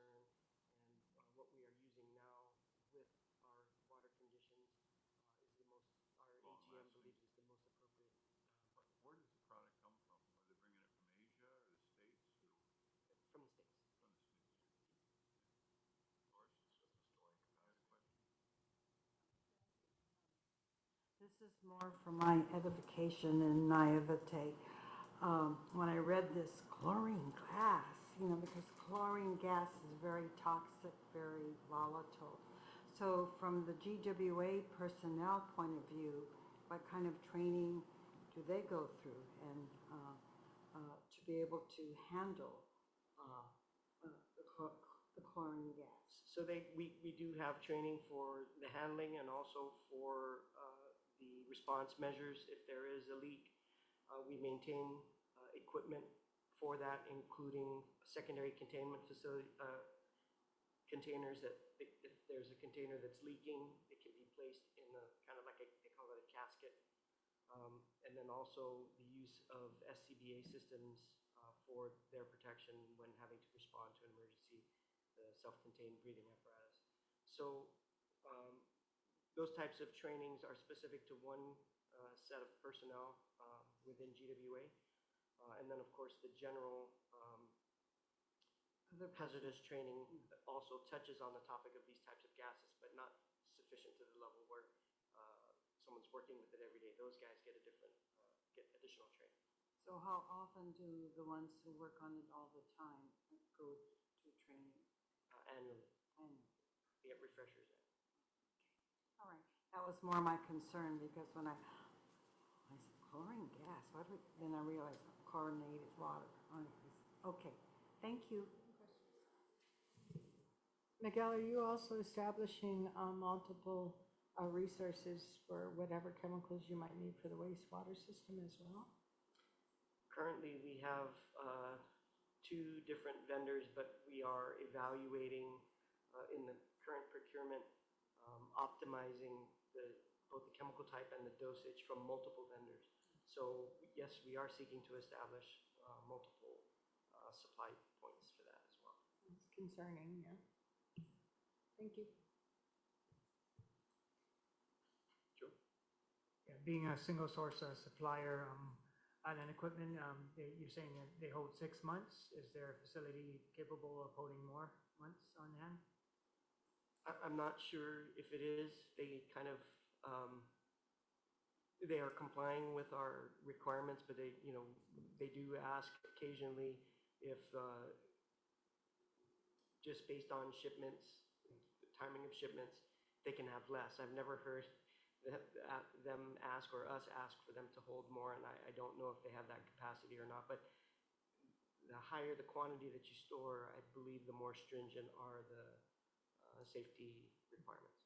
concern, and what we are using now with our water conditions is the most, our AGM believes is the most appropriate. Where does the product come from? Are they bringing it from Asia or the States? Or? From the States. From the States. Doris, just a story. I had a question. This is more for my edification and naivete. When I read this chlorine gas, because chlorine gas is very toxic, very volatile. So from the GWA personnel point of view, what kind of training do they go through and to be able to handle the chlorine gas? So we do have training for the handling and also for the response measures if there is a leak. We maintain equipment for that, including secondary containment facility containers that if there's a container that's leaking, it can be placed in a kind of like they call it a casket. And then also the use of SCBA systems for their protection when having to respond to an emergency, the self-contained breathing apparatus. So those types of trainings are specific to one set of personnel within GWA. And then, of course, the general hazardous training also touches on the topic of these types of gases, but not sufficient to the level where someone's working with it every day. Those guys get get additional training. So how often do the ones who work on it all the time go to training? Annually. Annually. We get refreshers in. All right. That was more my concern because when I said chlorine gas, then I realized chlorinated water. Okay. Thank you. Miguel, are you also establishing multiple resources for whatever chemicals you might need for the wastewater system as well? Currently, we have 2 different vendors, but we are evaluating in the current procurement, optimizing both the chemical type and the dosage from multiple vendors. So yes, we are seeking to establish multiple supply points for that as well. It's concerning, yeah. Thank you. Joe? Yeah, being a single source supplier on an equipment, you're saying that they hold 6 months. Is there a facility capable of holding more months on hand? I'm not sure if it is. They kind of they are complying with our requirements, but they do ask occasionally if just based on shipments, the timing of shipments, they can have less. I've never heard them ask or us ask for them to hold more, and I don't know if they have that capacity or not. But the higher the quantity that you store, I believe the more stringent are the safety requirements.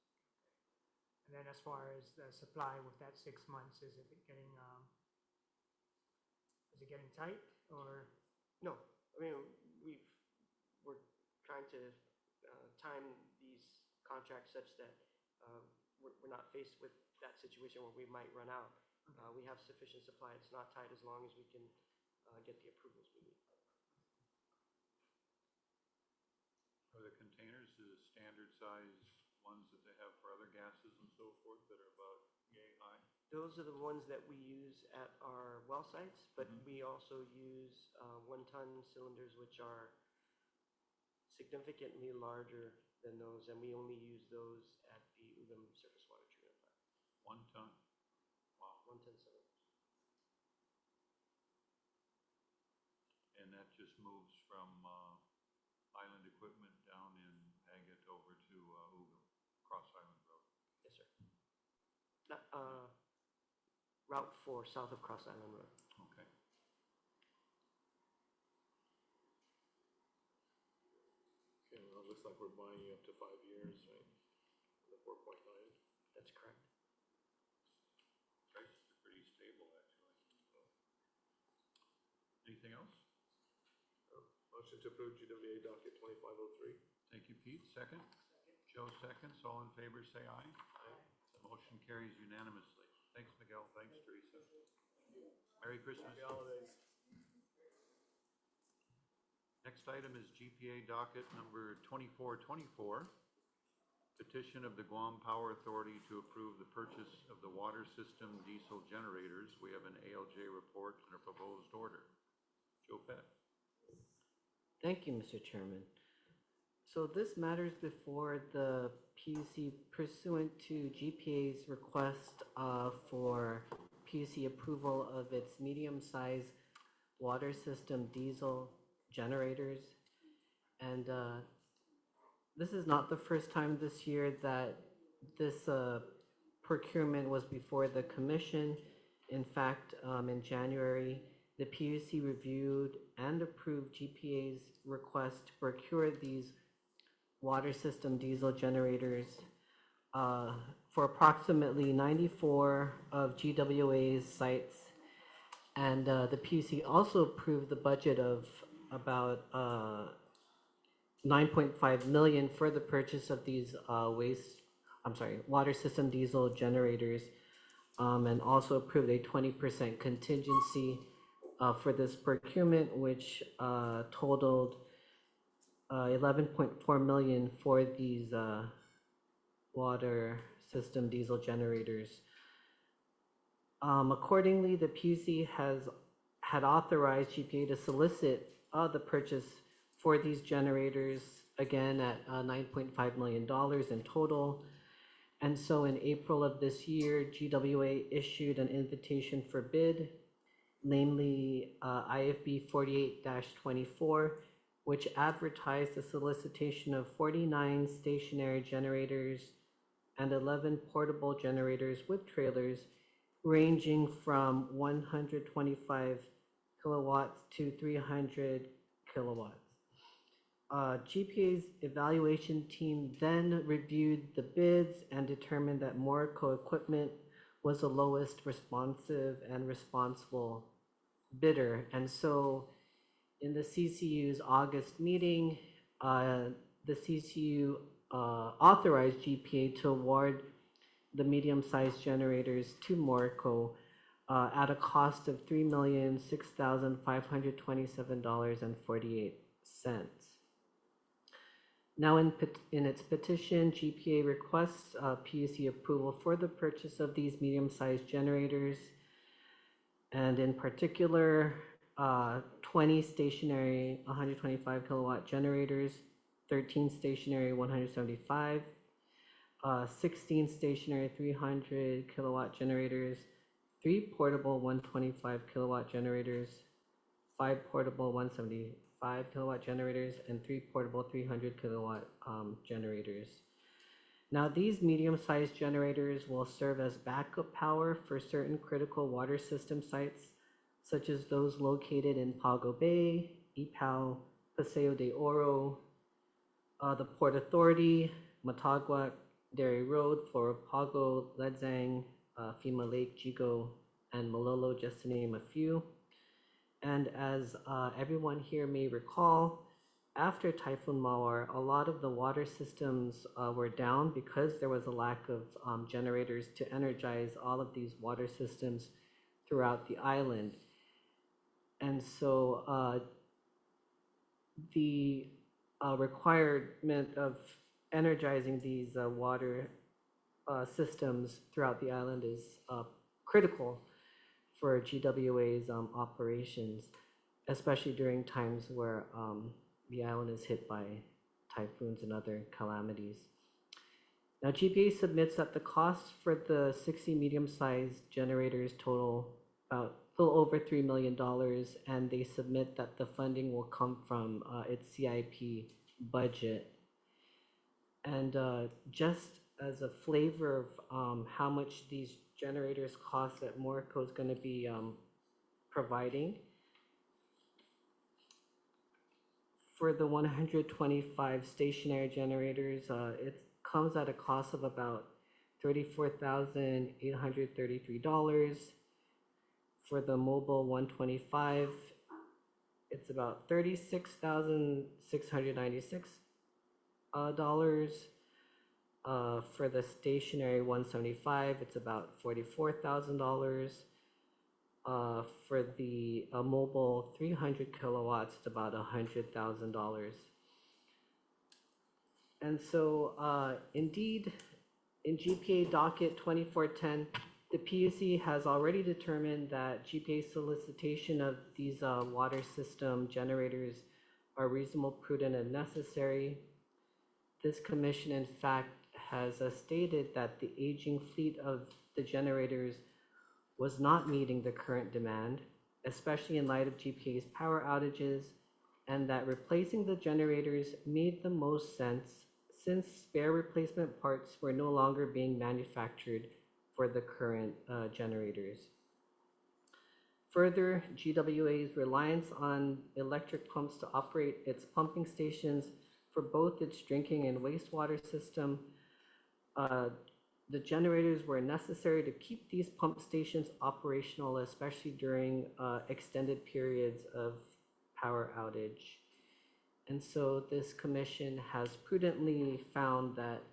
And then as far as the supply with that 6 months, is it getting tight or? No, I mean we're trying to time these contracts such that we're not faced with that situation where we might run out. Okay. We have sufficient supply. It's not tight as long as we can get the approvals we need. Are the containers the standard size ones that they have for other gases and so forth that are about yay high? Those are the ones that we use at our well sites, but we also use 1-ton cylinders, which are significantly larger than those, and we only use those at the Ugam surface water treatment plant. 1 ton? Wow. 1-ton cylinders. And that just moves from Island Equipment down in Agate over to Ugam, Cross Island Road. Yes, sir. Route 4, south of Cross Island Road. Okay. Okay, well, it looks like we're buying you up to 5 years, right? The 4.9. That's correct. Prices are pretty stable, actually. Anything else? Motion to approve GWA docket 2503. Thank you, Pete. Second? Joe seconds. All in favor, say aye. Aye. The motion carries unanimously. Thanks, Miguel. Thanks, Teresa. Merry Christmas. Happy holidays. Next item is GPA docket number 2424. Petition of the Guam Power Authority to approve the purchase of the water system diesel generators. We have an ALJ report and a proposed order. Joe Pett. Thank you, Mr. Chairman. So this matters before the PUC pursuant to GPA's request for PUC approval of its medium-sized water system diesel generators. And this is not the first time this year that this procurement was before the commission. In fact, in January, the PUC reviewed and approved GPA's request to procure these water system diesel generators for approximately 94 of GWA's sites. And the PUC also approved the budget of about 9.5 million for the purchase of these water system diesel generators, and also approved a 20% contingency for this procurement, which totaled 11.4 million for these water system diesel generators. Accordingly, the PUC had authorized GPA to solicit the purchase for these generators, again at $9.5 million in total. And so in April of this year, GWA issued an invitation for bid, namely IFB 48-24, which advertised the solicitation of 49 stationary generators and 11 portable generators with trailers, ranging from 125 kilowatts to 300 kilowatts. GPA's evaluation team then reviewed the bids and determined that Morrico Equipment was the lowest responsive and responsible bidder. And so in the CCU's August meeting, the CCU authorized GPA to award the medium-sized generators to Morrico at a cost of $3,006,527.48. Now, in its petition, GPA requests PUC approval for the purchase of these medium-sized generators, and in particular, 20 stationary 125 kilowatt generators, 13 stationary 175, 16 stationary 300 kilowatt generators, 3 portable 125 kilowatt generators, 5 portable 175 kilowatt generators, and 3 portable 300 kilowatt generators. Now, these medium-sized generators will serve as backup power for certain critical water system sites, such as those located in Pago Bay, Ipao, Paseo de Oro, the Port Authority, Mataguac, Dairy Road, Flora Pago, Ledzang, Fima Lake, Jigo, and Malolo, just to name a few. And as everyone here may recall, after Typhoon Mawar, a lot of the water systems were down because there was a lack of generators to energize all of these water systems throughout the island. And so the requirement of energizing these water systems throughout the island is critical for GWA's operations, especially during times where the island is hit by typhoons and other calamities. Now, GPA submits that the costs for the 60 medium-sized generators total about a little over $3 million, and they submit that the funding will come from its CIP budget. And just as a flavor of how much these generators cost that Morrico is going to be providing, for the 125 stationary generators, it comes at a cost of about $34,833. For the mobile 125, it's about $36,696. For the stationary 175, it's about $44,000. For the mobile 300 kilowatts, it's about $100,000. And so, indeed, in GPA docket 2410, the PUC has already determined that GPA solicitation of these water system generators are reasonable, prudent, and necessary. This commission, in fact, has stated that the aging fleet of the generators was not meeting the current demand, especially in light of GPA's power outages, and that replacing the generators made the most sense since spare replacement parts were no longer being manufactured for the current generators. Further, GWA's reliance on electric pumps to operate its pumping stations for both its drinking and wastewater system, the generators were necessary to keep these pump stations operational, especially during extended periods of power outage. And so this commission has prudently found that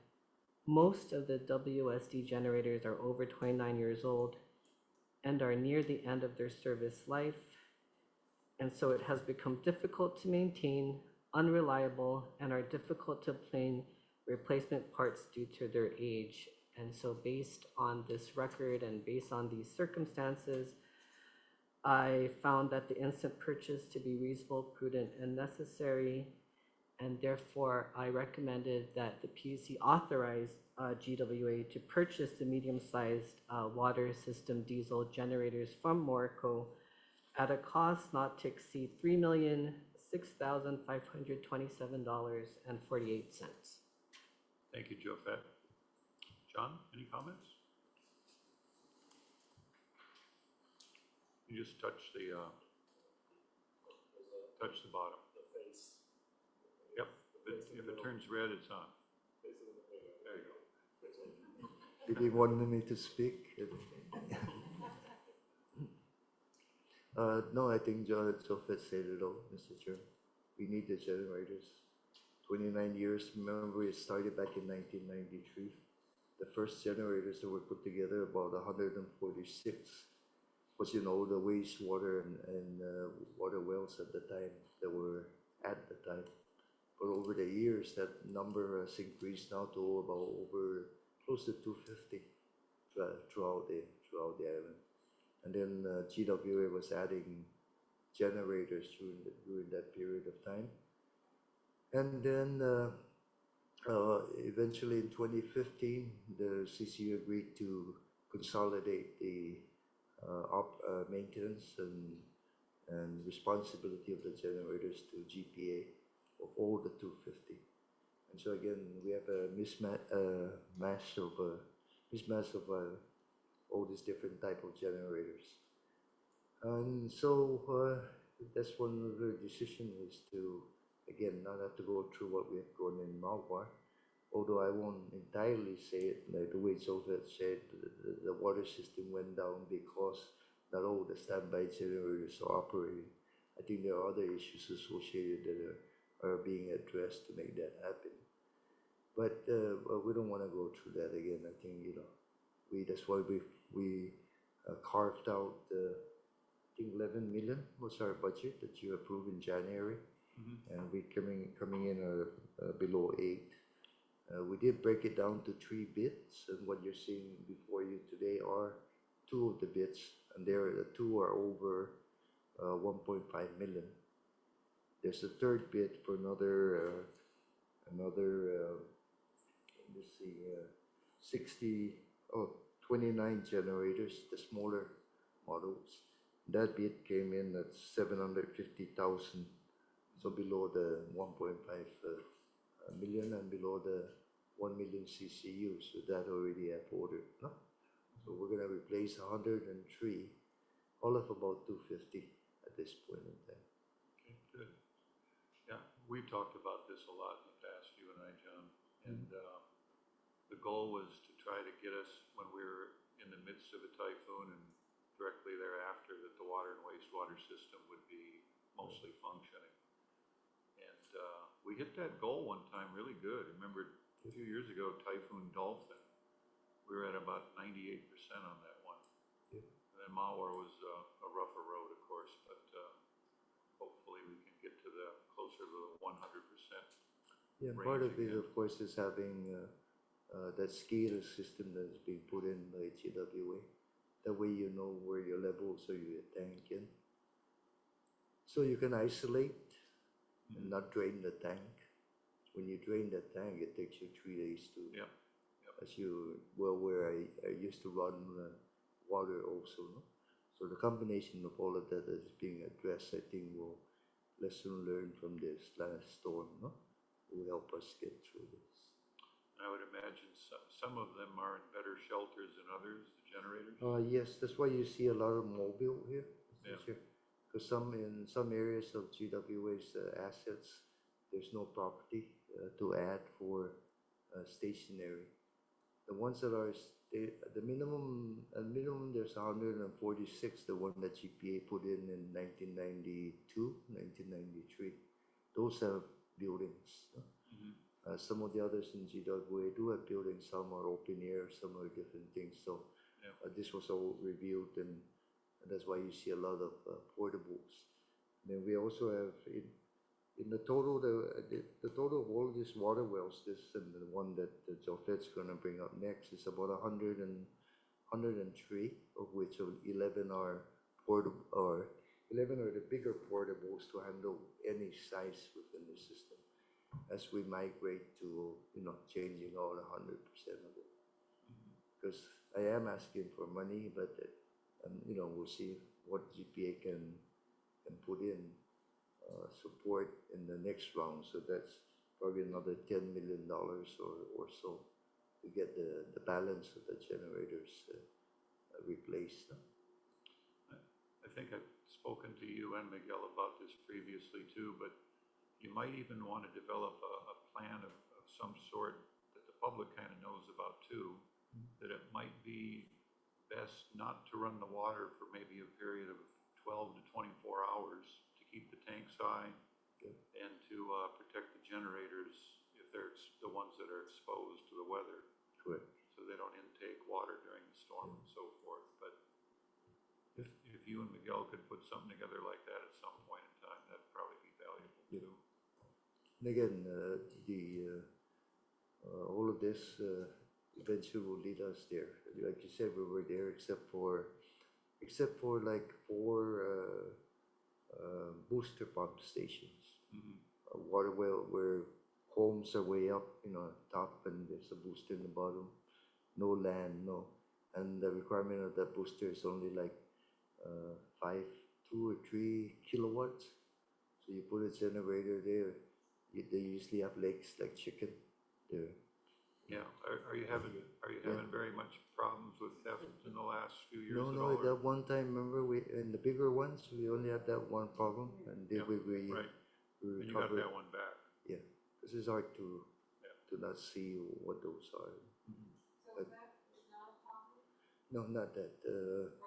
most of the WSD generators are over 29 years old and are near the end of their service life. And so it has become difficult to maintain, unreliable, and are difficult to obtain replacement parts due to their age. And so based on this record and based on these circumstances, I found that the instant purchase to be reasonable, prudent, and necessary, and therefore I recommended that the PUC authorize GWA to purchase the medium-sized water system diesel generators from Morrico at a cost not to exceed $3,006,527.48. Thank you, Jofet. John, any comments? You just touch the bottom. Yep, if it turns red, it's on. There you go. Did he want me to speak? No, I think Jofet said it all, Mr. Chair. We need the generators. 29 years, remember it started back in 1993. The first generators that were put together, about 146, was, the wastewater and water wells at the time that were at the time. But over the years, that number has increased now to about over close to 250 throughout the island. And then GWA was adding generators during that period of time. And then eventually in 2015, the CCU agreed to consolidate the maintenance and responsibility of the generators to GPA of all the 250. And so again, we have a mismatch of all these different type of generators. And so that's one of the decision is to, again, not have to go through what we have gone in Malwa, although I won't entirely say it like the way Jofet said, the water system went down because not all the standby generators are operating. I think there are other issues associated that are being addressed to make that happen. But we don't want to go through that again. I think, that's why we carved out, I think 11 million was our budget that you approved in January. Mm-hmm. And we coming in below 8. We did break it down to 3 bits, and what you're seeing before you today are 2 of the bits, and the 2 are over 1.5 million. There's a third bit for another let's see, 29 generators, the smaller models. That bit came in at 750,000. So below the 1.5 million and below the 1 million CCU. So that already have ordered. No? So we're going to replace 103, all of about 250 at this point in time. Okay, good. Yeah, we've talked about this a lot in the past, you and I, John. And the goal was to try to get us, when we were in the midst of a typhoon and directly thereafter, that the water and wastewater system would be mostly functioning. We hit that goal one time really good. Remember, a few years ago, Typhoon Dolphin, we were at about 98% on that one. Yeah. And Mauer was a rougher road, of course, but hopefully we can get to the closer to the 100%. Yeah, part of range it, again. of course, is having that SCADA system that is being put in by GWA. That way you know where your levels are your tank in. So you can isolate and not drain the tank. When you drain the tank, it takes you 3 days to, Yep. as you, well, where I used to run water also, no? So the combination of all of that that is being addressed, I think will lesson learned from this last storm, no? Will help us get through this. I would imagine some of them are in better shelters than others, the generators. Yes, that's why you see a lot of mobile here. Yeah. Because in some areas of GWA's assets, there's no property to add for stationary. The ones that are the minimum there's 146, the one that GPA put in 1992, 1993. Those have buildings. Mhm. Some of the others in GWA do have buildings, some are open air, some are different things. So Yeah. this was all reviewed, and that's why you see a lot of portables. Then we also have in the total, the total of all of these water wells, this and the one that Jofet's gonna bring up next is about 103, of which 11 are portable, or 11 are the bigger portables to handle any size within the system. As we migrate to, changing all 100% of it. Because I am asking for money, but, we'll see what GPA can put in support in the next round. So that's probably another $10 million or so to get the balance of the generators replaced. I think I've spoken to you and Miguel about this previously too, but you might even want to develop a plan of some sort that the public kind of knows about too, that it might be best not to run the water for maybe a period of 12 to 24 hours to keep the tanks high. Okay. And to protect the generators if they're the ones that are exposed to the weather. Correct. So they don't intake water during the storm and so forth. But if you and Miguel could put something together like that at some point in time, that'd probably be valuable too. And again, all of this eventually will lead us there. Like you said, we were there except for like 4 booster pump stations. Mhm. Water well where homes are way up, top, and there's a booster in the bottom. No land, no. And the requirement of that booster is only like 2 or 3 kilowatts. So you put a generator there, they usually have legs like chicken there. Yeah. Are you having very much problems with theft in the last few years No, at no, all? or- that one time, remember, in the bigger ones, we only had that one problem, and then Yeah, we Right. And you got recovered. that one back. Yeah, this is hard to Yeah. not see what those are. So But- that is not a problem? No, not that.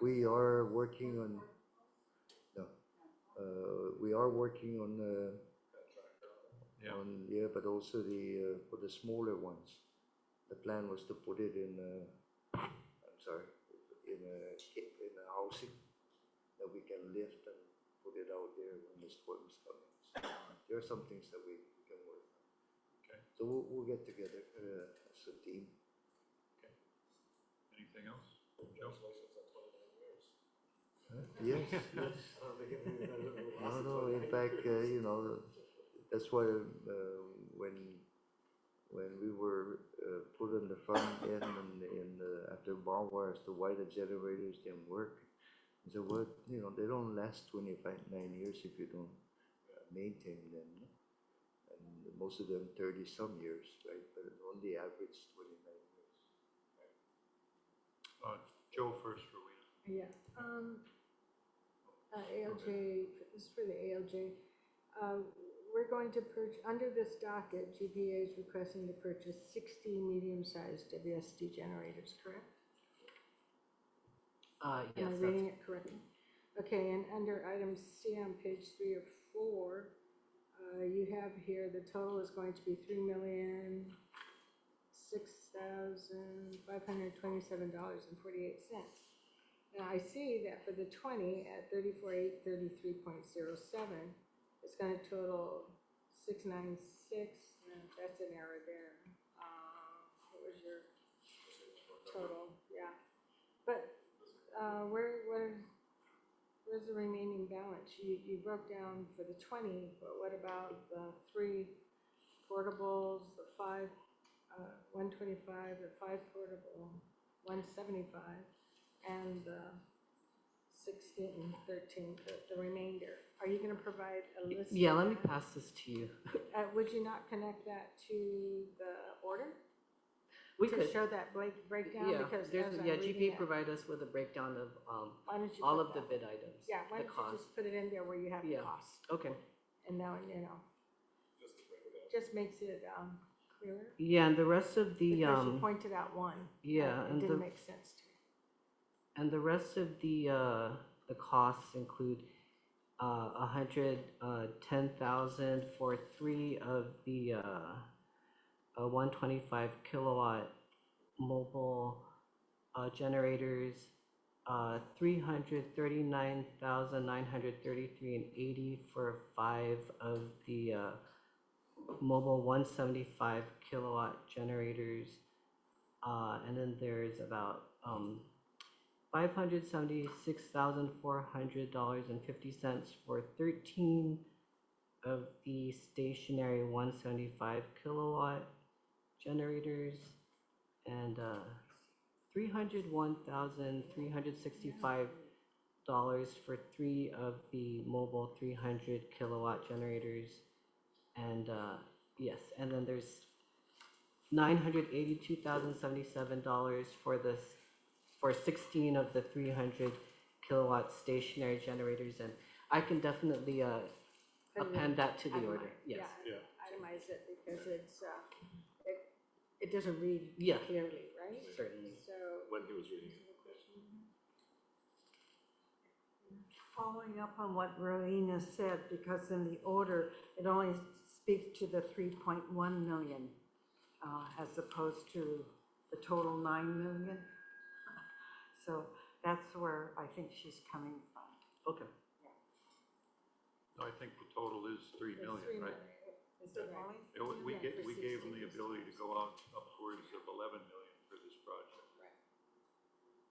We are working on. No, we are working on. Yeah. But also for the smaller ones, the plan was to put it in. I'm sorry, in a housing that we can lift and put it out there when the storm is coming. So there are some things that we can work on. Okay. So we'll get together as a team. Anything else? Joe? Yes, yes. No, in fact, that's why when we were put on the front end and after bomb wire as to why the generators didn't work, I said, well, they don't last 9 years if you don't maintain them. And most of them 30 some years, right? But on the average 29 years. Joe first, Rowena. Yeah, ALJ, this is for the ALJ. We're going to under this docket, GPA is requesting to purchase 60 medium-sized WSD generators, correct? Yes, Am I reading it correctly? Okay, and under item C on page 3 of 4, you have here the total is going to be $3,006,527.48. Now, I see that for the 20 at 34,833.07, it's gonna total 696, that's an error there. What was your total? Yeah. But, where's the remaining balance? You broke down for the 20, but what about the 3 portables, the 5, 125, the 5 portable, 175, and the 16 and 13, the remainder? Are you gonna provide a list? Yeah, of let me that? pass this to you. Would you not connect that to the order? We To could, show that breakdown? yeah, Because there's, as I'm yeah, reading GPA that- provide us with a breakdown of, Why don't you all put of the that- bid items. Yeah, why the don't you cost. just put it in there where you have the Yeah. cost? Okay. And now, just makes it clearer. Yeah, and the rest of the, Because you pointed out one. yeah, It and didn't the- make sense to me. and the rest of the costs include 110,000 for 3 of the 125 kilowatt mobile generators, 339,933.80 for 5 of the mobile 175 kilowatt generators, and then there's about $576,400.50 for 13 of the stationary 175 kilowatt generators, and $301,365 for 3 of the mobile 300 kilowatt generators, and yes, and then there's $982,077 for this, for 16 of the 300 kilowatt stationary generators, and I can definitely append that to the order, yes. Yeah, itemize it because it's, it doesn't read Yeah. clearly, right? Certainly. So. When he was reading it. Following up on what Rowena said, because in the order, it only speaks to the 3.1 million, as opposed to the total 9 million. So that's where I think she's coming from. Okay. I think the total is 3 million, right? Is it only? We Yeah, for gave them 16. the ability to go out upwards of 11 million for this project. Right.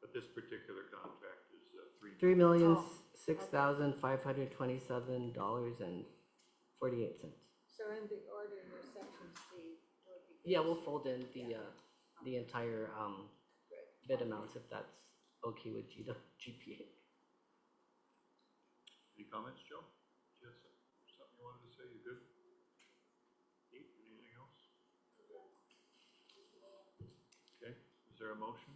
But this particular contract is 3. $3,006,527.48. So in the order, your section C would be. Yeah, we'll fold in the entire bid amounts if that's okay with GPA. Any comments, Joe? Yes, something you wanted to say? You good? Pete, anything else? Okay, is there a motion?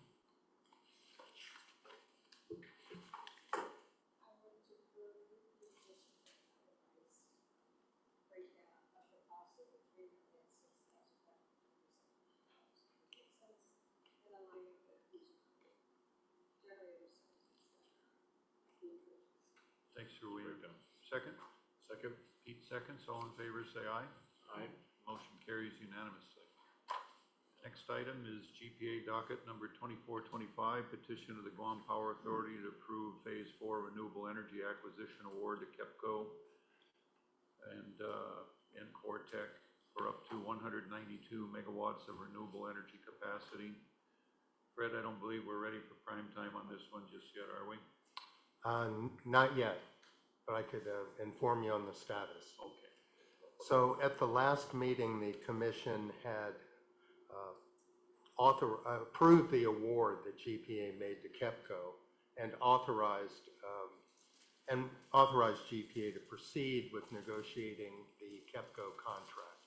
Thanks, Rowena. Second? Second? Pete seconds. All in favor, say aye. Aye. Motion carries unanimously. Next item is GPA docket number 2425, petition of the Guam Power Authority to approve Phase 4 Renewable Energy Acquisition Award to KEPCO and Cortec for up to 192 megawatts of renewable energy capacity. Fred, I don't believe we're ready for prime time on this one just yet, are we? Not yet, but I could inform you on the status. Okay. So at the last meeting, the commission had approved the award that GPA made to KEPCO and authorized GPA to proceed with negotiating the KEPCO contract.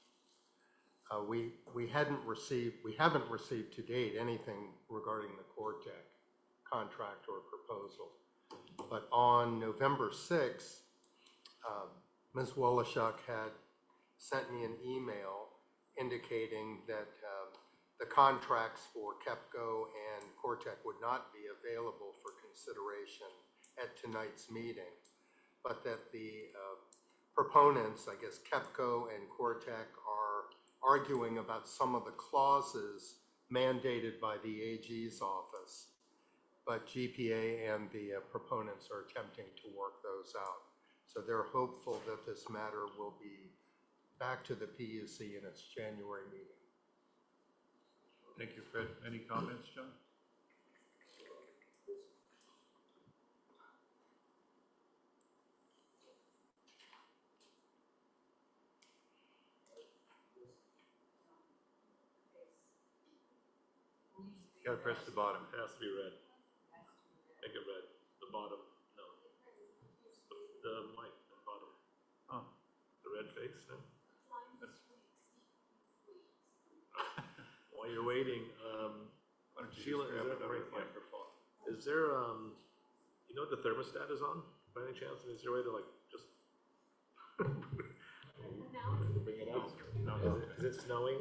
We haven't received to date anything regarding the Cortec contract or proposal. But on November 6th, Ms. Woloshock had sent me an email indicating that the contracts for KEPCO and Cortec would not be available for consideration at tonight's meeting, but that the proponents, I guess KEPCO and Cortec, are arguing about some of the clauses mandated by the AG's office but GPA and the proponents are attempting to work those out. So they're hopeful that this matter will be back to the PUC in its January meeting. Thank you, Fred. Any comments, John? You gotta press the bottom. It has to be red. Make it red. The bottom, no. The mic, the bottom. Oh, The red face, no? While you're waiting, why don't you Sheila, just is grab there, another right, microphone? is there, you know what the thermostat is on, by any chance? Is there a way to like, just? Bring it out. No. Is it snowing?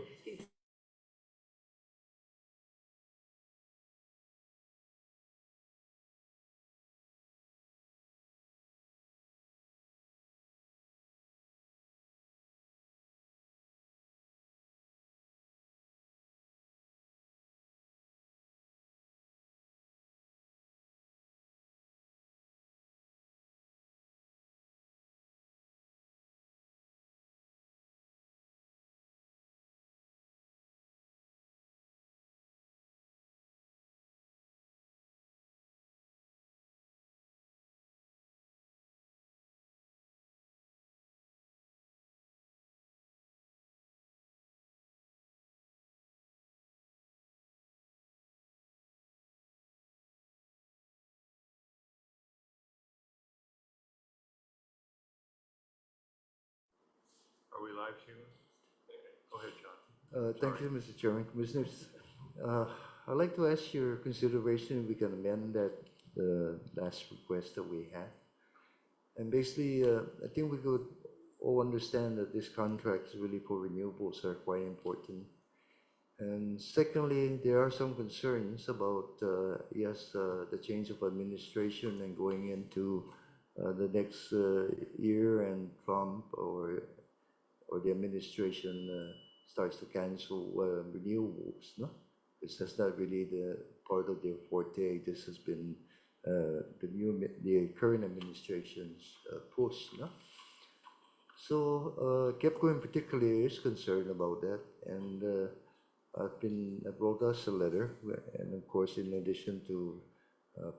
Are we live, Sheila? Go ahead, John. Thank you, Mr. Chairman. Commissioners, I'd like to ask your consideration if we can amend that last request that we had. And basically, I think we could all understand that this contract is really for renewables are quite important. And secondly, there are some concerns about, yes, the change of administration and going into the next year and Trump or the administration starts to cancel renewables, no? Because that's not really the part of their forte. This has been the current administration's push, no? So KEPCO in particular is concerned about that, and I wrote us a letter, and of course, in addition to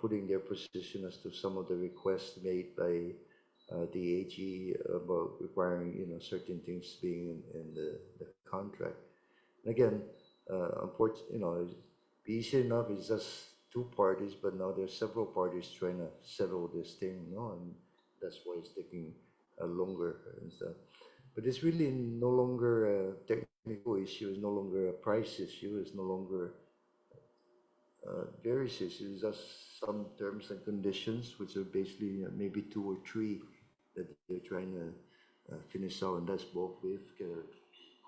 putting their position as to some of the requests made by the AG about requiring, certain things being in the contract. And again, unfortunately, it'd be easy enough, it's just two parties, but now there's several parties trying to settle this thing, and that's why it's taking longer and stuff. But it's really no longer a technical issue, it's no longer a price issue, it's no longer various issues, just some terms and conditions, which are basically maybe two or three that they're trying to finish out, and that's both with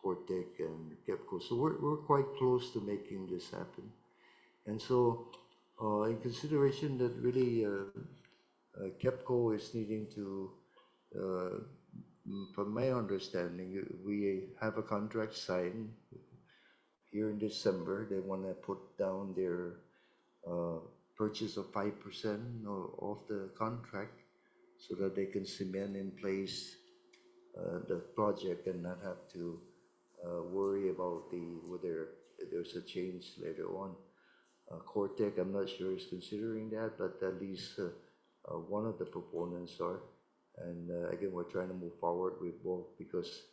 Cortec and KEPCO. So we're quite close to making this happen. And so, in consideration that really KEPCO is needing to, from my understanding, we have a contract signed here in December. They want to put down their purchase of 5% of the contract so that they can cement in place the project and not have to worry about whether there's a change later on. Cortec, I'm not sure is considering that, but at least one of the proponents are. And again, we're trying to move forward with both because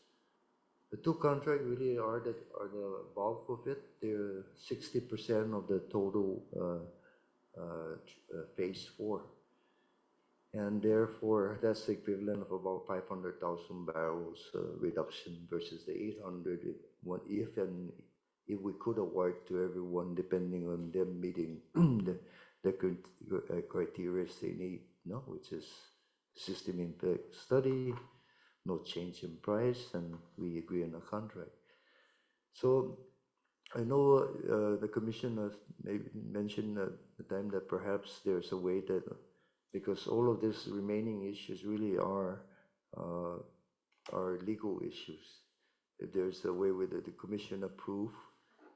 the two contracts really are the bulk of it. They're 60% of the total phase 4. And therefore, that's the equivalent of about 500,000 barrels reduction versus the 800 if we could award to everyone, depending on them meeting the criteria they need, which is system impact study, no change in price, and we agree on a contract. So I know the commission has maybe mentioned at the time that perhaps there's a way that, because all of these remaining issues really are legal issues. If there's a way where the commission approve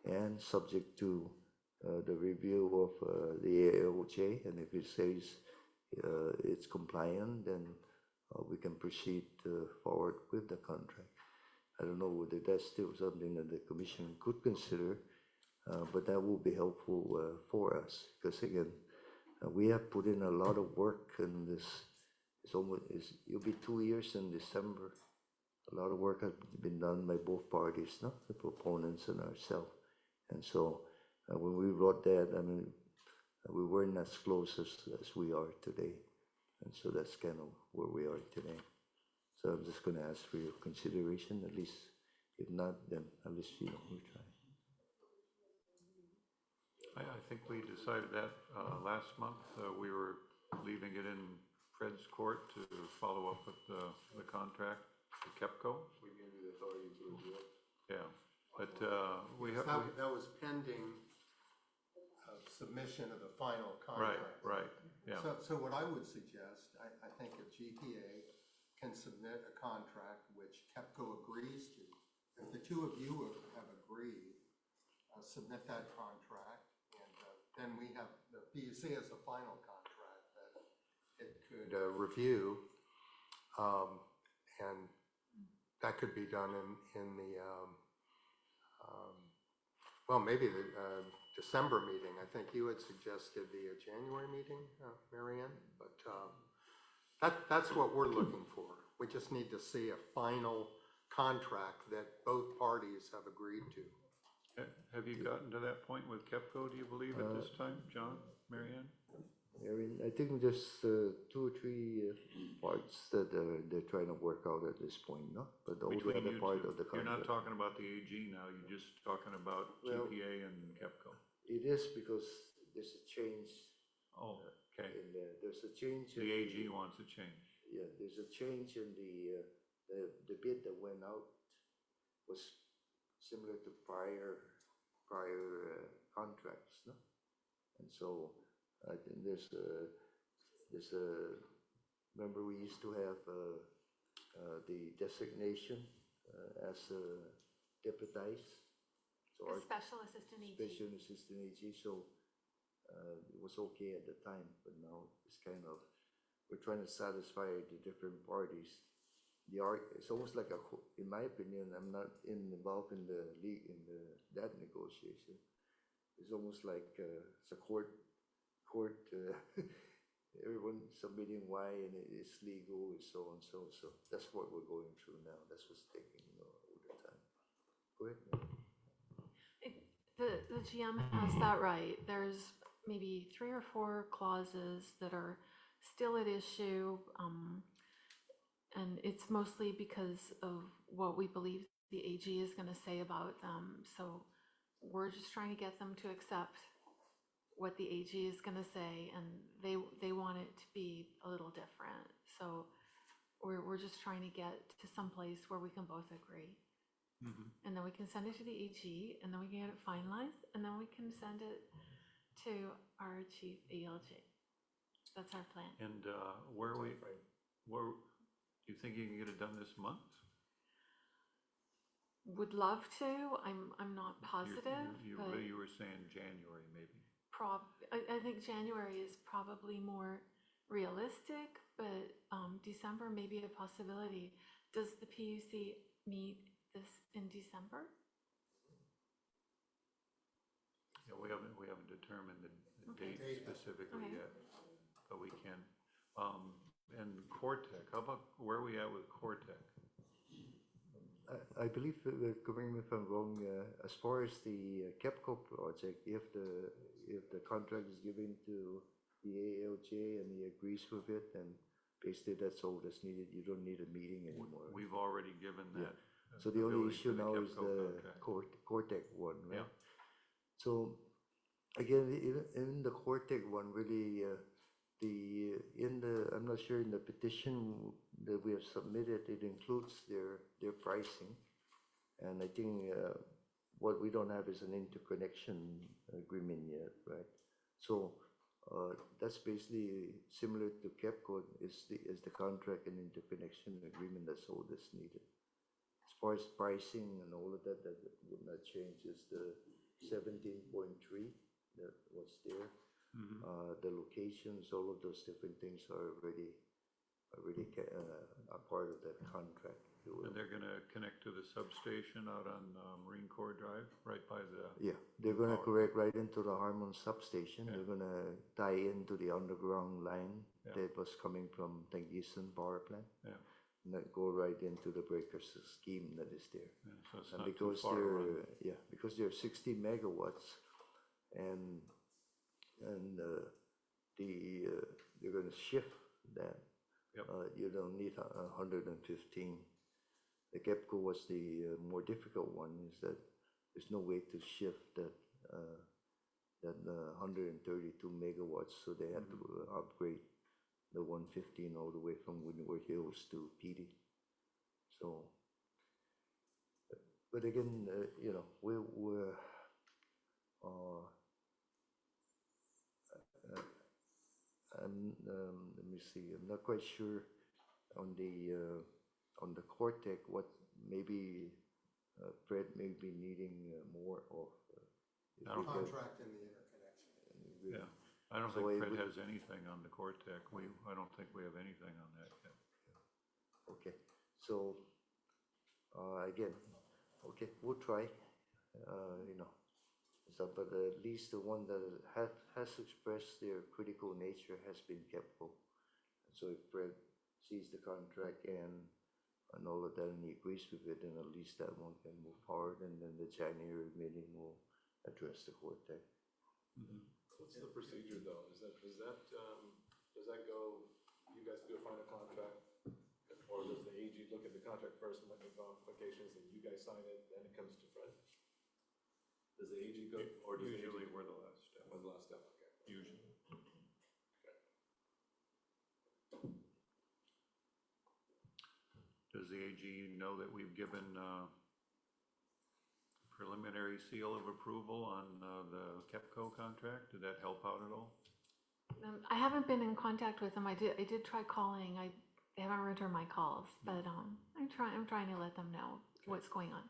and subject to the review of the ALJ, and if it says it's compliant, then we can proceed forward with the contract. I don't know whether that's still something that the commission could consider, but that will be helpful for us, because again, we have put in a lot of work in this. It'll be 2 years in December. A lot of work has been done by both parties, no? The proponents and ourselves. And so when we wrote that, I mean, we weren't as close as we are today. And so that's kind of where we are today. So I'm just going to ask for your consideration, at least. If not, then at least, we'll try. I think we decided that last month. We were leaving it in Fred's court to follow up with the contract, the KEPCO. We gave you the authority to review it. Yeah, but we have, That was pending submission of the final right, contract. right, yeah. So what I would suggest, I think if GPA can submit a contract which KEPCO agrees to, if the two of you have agreed, submit that contract, and then we have, the PUC has a final contract that it could review, and that could be done in the, well, maybe the December meeting. I think you had suggested the January meeting, Marianne, but that's what we're looking for. We just need to see a final contract that both parties have agreed to. Have you gotten to that point with KEPCO, do you believe, at this time, John, Marianne? I think there's 2 or 3 parts that they're trying to work out at this point, no? But all the Between other you part two. of the You're not contract. talking about the AG now, you're just talking about Well, GPA and KEPCO. It is because there's a change Oh, okay. in there. There's a change. The AG wants a change. Yeah, there's a change in the bid that went out was similar to prior contracts, no? And so I think there's a, remember we used to have the designation as deputized. So A our special assistant AG. special assistant AG, so it was okay at the time, but now it's kind of, we're trying to satisfy the different parties. It's almost like in my opinion, I'm not involved in the league, that negotiation. It's almost like it's a court, everyone submitting why, and it's legal, and so on, so that's what we're going through now. That's what's taking all the time. Go ahead. The GM has that right. There's maybe 3 or 4 clauses that are still at issue, and it's mostly because of what we believe the AG is going to say about them. So we're just trying to get them to accept what the AG is going to say, and they want it to be a little different. So we're just trying to get to some place where we can both agree. Mhm. And then we can send it to the AG, and then we can get it finalized, and then we can send it to our chief ALJ. That's our plan. And where you think you can get it done this month? Would love to. I'm not positive, but You were saying January, maybe. I think January is probably more realistic, but December may be a possibility. Does the PUC meet this in December? Yeah, we haven't determined the Okay. date specifically Okay. yet, but we can. And Cortec, how about, where are we at with Cortec? I believe, correct me if I'm wrong, as far as the KEPCO project, if the contract is given to the ALJ and he agrees with it, then basically that's all that's needed. You don't need a meeting anymore. We've already given Yeah. that. So the only ability issue to the now is KEPCO the contract. Cortec one, right? Yeah. So again, in the Cortec one, really, I'm not sure in the petition that we have submitted, it includes their pricing. And I think what we don't have is an interconnection agreement yet, right? So that's basically similar to KEPCO, is the contract and interconnection agreement. That's all that's needed. As far as pricing and all of that would not change. Is the 17.3 that what's there. Mhm. The locations, all of those different things are already a part of that contract, if you will. And they're gonna connect to the substation out on Marine Corps Drive, right by the, Yeah, they're gonna Power. correct right into the Harmon substation. Yeah. They're gonna tie into the underground line Yeah. that was coming from Tengisan Power Plant. yeah, And that go right into the breakers scheme that is there. yeah, so it's And not too because far to run. because they're 60 megawatts, and they're gonna shift that. Yep. You don't need 115. The KEPCO was the more difficult one, is that there's no way to shift that 132 megawatts, so they had to upgrade the 115 all the way from Windward Hills to PD. So, but again, you know, we're let me see. I'm not quite sure on the Cortec what maybe Fred may be needing more of. If I don't we could- Contract and the interconnection. Yeah, I don't So think it Fred would- has anything on the Cortec. I don't think we have anything on that yet. Okay, so again, okay, we'll try. You know, so, but at least the one that has expressed their critical nature has been kept full. So if Fred sees the contract and all of that and he agrees with it, then at least that one can move forward, and then the January meeting will address the Cortec. Mhm. What's the procedure though? Does that go, you guys do a final contract? Or does the AG look at the contract first and make the modifications and you guys sign it, then it comes to Fred? Does the AG go, or does the AG? Usually we're the last step, Was the last step, okay. usually. Does the AG know that we've given preliminary seal of approval on the KEPCO contract? Did that help out at all? I haven't been in contact with them. I did try calling. They haven't returned my calls, but I'm trying to let them know what's going on.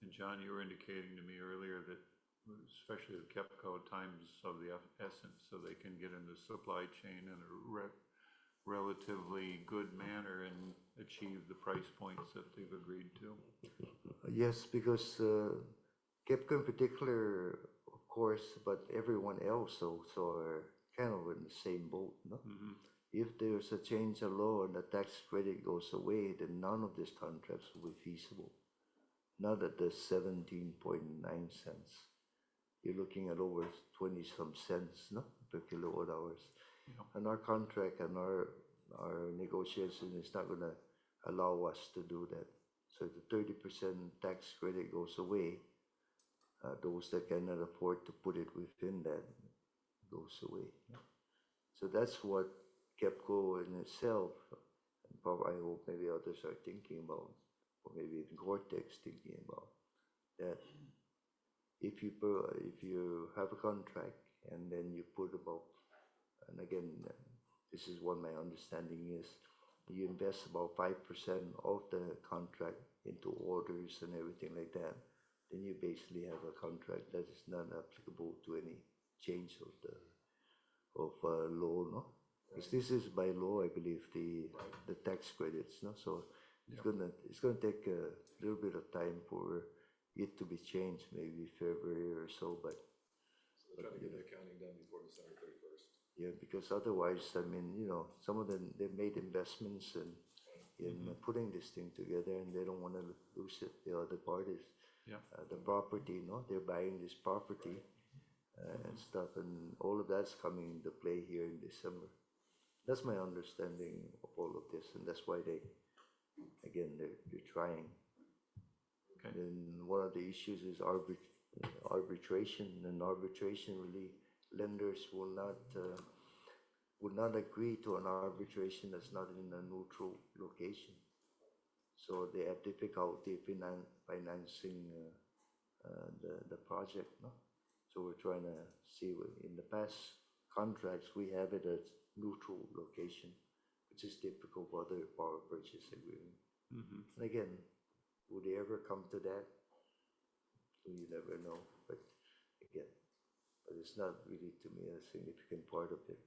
And John, you were indicating to me earlier that especially the KEPCO times of the essence, so they can get in the supply chain in a relatively good manner and achieve the price points that they've agreed to. Yes, because KEPCO in particular, of course, but everyone else also are kind of in the same boat, no? Mhm. If there's a change of law and the tax credit goes away, then none of these contracts will be feasible. Not at the 17.9 cents. You're looking at over 20 some cents, no, per kilowatt hours. Yeah. And our contract and our negotiation is not gonna allow us to do that. So the 30% tax credit goes away. Those that cannot afford to put it within that goes away. So that's what KEPCO in itself, and probably I hope maybe others are thinking about, or maybe even Cortex thinking about, that if you have a contract and then you put about, and again, this is what my understanding is, you invest about 5% of the contract into orders and everything like that, then you basically have a contract that is not applicable to any change of law, no? Because this is by law, I believe, the tax credits, no? So it's gonna take a little bit of time for it to be changed, maybe February or so, but So they're trying to get the accounting done before December 31st. yeah, because otherwise, I mean, you know, some of them, they've made investments in putting this thing together, and they don't wanna lose it, the other parties. Yeah. The property, no, they're buying this property and stuff, and all of that's coming into play here in December. That's my understanding of all of this, and that's why again, they're trying. Okay. And one of the issues is arbitration, and arbitration really, lenders will not agree to an arbitration that's not in a neutral location. So they have difficulty financing the project, no? So we're trying to see, in the past contracts, we have it as neutral location, which is typical for other power purchase agreement. Mhm. And again, would they ever come to that? So you never know, but again, but it's not really to me a significant part of it.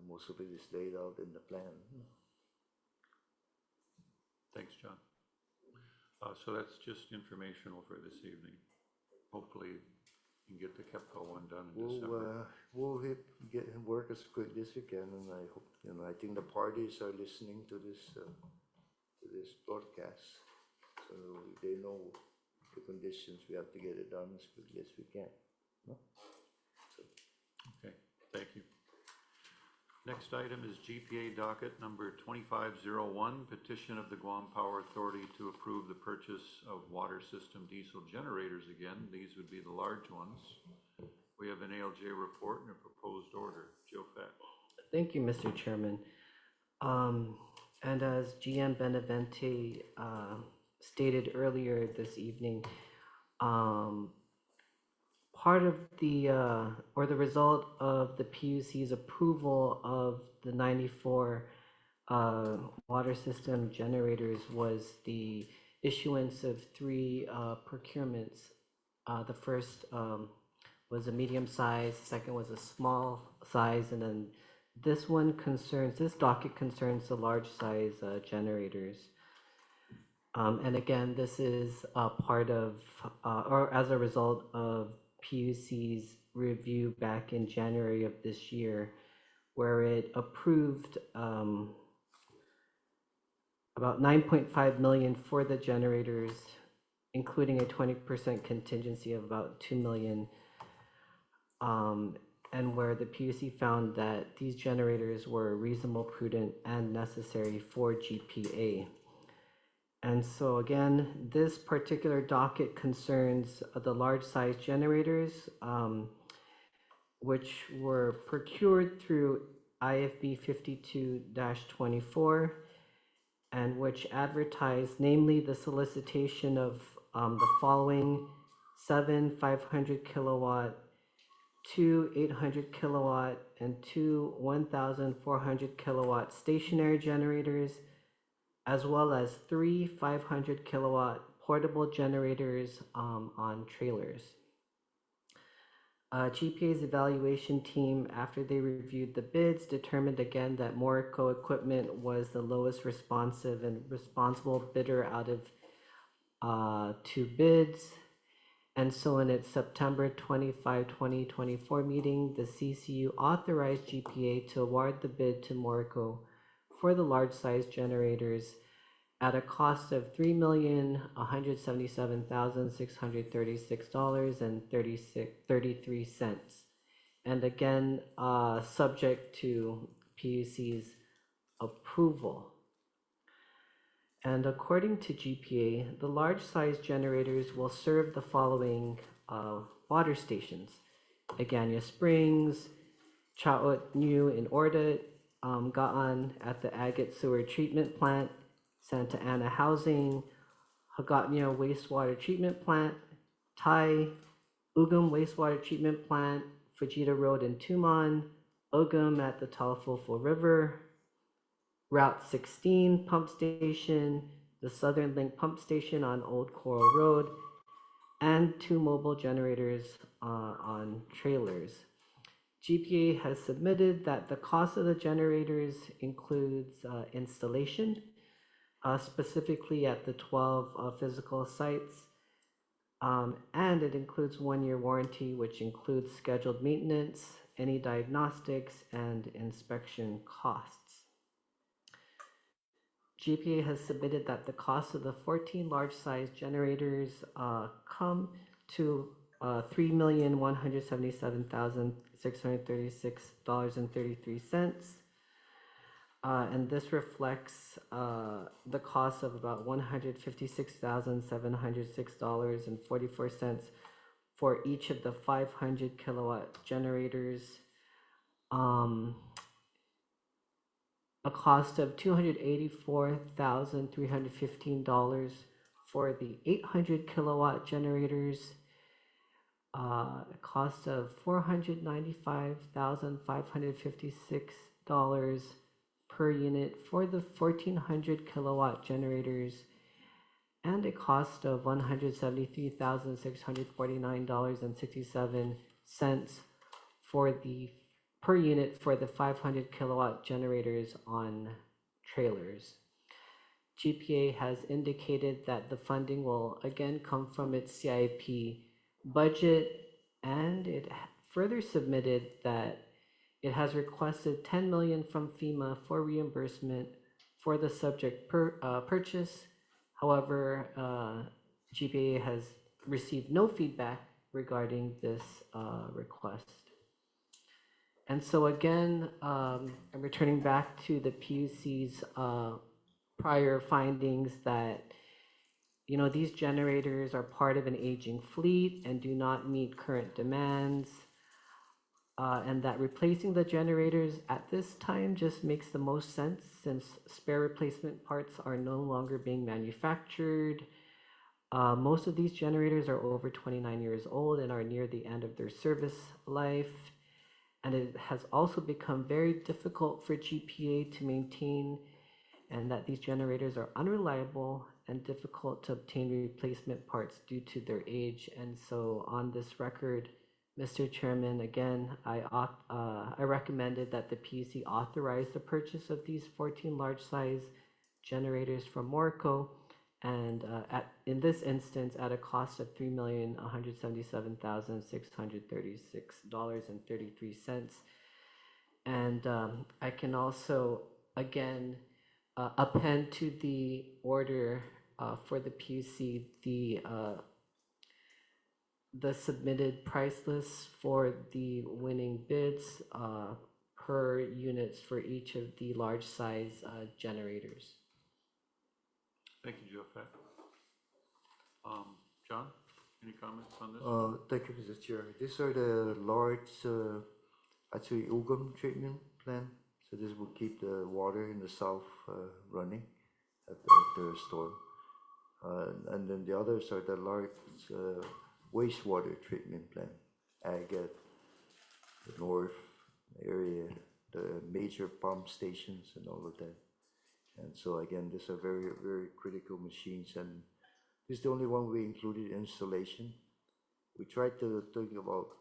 Most of it is laid out in the plan. Thanks, John. So that's just informational for this evening. Hopefully, you can get the KEPCO one done in December. We'll work as quickly as we can, and I hope, I think the parties are listening to this broadcast, so they know the conditions. We have to get it done as quickly as we can. No? Okay, thank you. Next item is GPA docket number 2501, petition of the Guam Power Authority to approve the purchase of water system diesel generators again. These would be the large ones. We have an ALJ report and a proposed order. Joe Fett. Thank you, Mr. Chairman. And as GM Benavente stated earlier this evening, part of the, or the result of the PUC's approval of the 94 water system generators was the issuance of 3 procurements. The first was a medium size, the second was a small size, and then this docket concerns the large size generators. And again, this is part of, or as a result of PUC's review back in January of this year, where it approved about $9.5 million for the generators, including a 20% contingency of about $2 million, and where the PUC found that these generators were reasonable, prudent, and necessary for GPA. And so again, this particular docket concerns the large size generators, which were procured through IFB 52-24, and which advertised namely the solicitation of the following 7 500 kilowatt, 2 800 kilowatt, and 2 1,400 kilowatt stationary generators, as well as 3 500 kilowatt portable generators on trailers. GPA's evaluation team, after they reviewed the bids, determined again that Morico Equipment was the lowest responsive and responsible bidder out of 2 bids. And so in its September 25, 2024 meeting, the CCU authorized GPA to award the bid to Morico for the large size generators at a cost of $3,177,636.33. And again, subject to PUC's approval. And according to GPA, the large size generators will serve the following water stations: Agania Springs, Chaot New in Ordet, Gaan at the Agate Sewer Treatment Plant, Santa Ana Housing, Hagatmia Wastewater Treatment Plant, Tai, Ugum Wastewater Treatment Plant, Fujita Road in Tumon, Ugum at the Talafulfo River, Route 16 Pump Station, the Southern Link Pump Station on Old Coral Road, and 2 mobile generators on trailers. GPA has submitted that the cost of the generators includes installation, specifically at the 12 physical sites, and it includes 1-year warranty, which includes scheduled maintenance, any diagnostics, and inspection costs. GPA has submitted that the cost of the 14 large-size generators come to $3,177,636.33. And this reflects the cost of about $156,706.44 for each of the 500 kilowatt generators, a cost of $284,315 for the 800 kilowatt generators, a cost of $495,556 per unit for the 1400 kilowatt generators, and a cost of $173,649.67 for the per unit for the 500 kilowatt generators on trailers. GPA has indicated that the funding will again come from its CIP budget, and it further submitted that it has requested $10 million from FEMA for reimbursement for the subject purchase. However, GPA has received no feedback regarding this request. And so again, I'm returning back to the PUC's prior findings that, you know, these generators are part of an aging fleet and do not meet current demands, and that replacing the generators at this time just makes the most sense since spare replacement parts are no longer being manufactured. Most of these generators are over 29 years old and are near the end of their service life. And it has also become very difficult for GPA to maintain, and that these generators are unreliable and difficult to obtain replacement parts due to their age. And so on this record, Mr. Chairman, again, I recommended that the PUC authorize the purchase of these 14 large size generators from Morco, and in this instance at a cost of $3,177,636.33. And I can also again append to the order for the PUC the submitted price list for the winning bids per units for each of the large size generators. Thank you, Joseph. John, any comments on this? Thank you, Mr. Chair. These are the large, actually Ugam treatment plant. So this will keep the water in the south running after a storm. And then the others are the large wastewater treatment plant, Agate, the north area, the major pump stations and all of that. And so again, these are very, very critical machines, and this is the only one we included installation. We tried to think about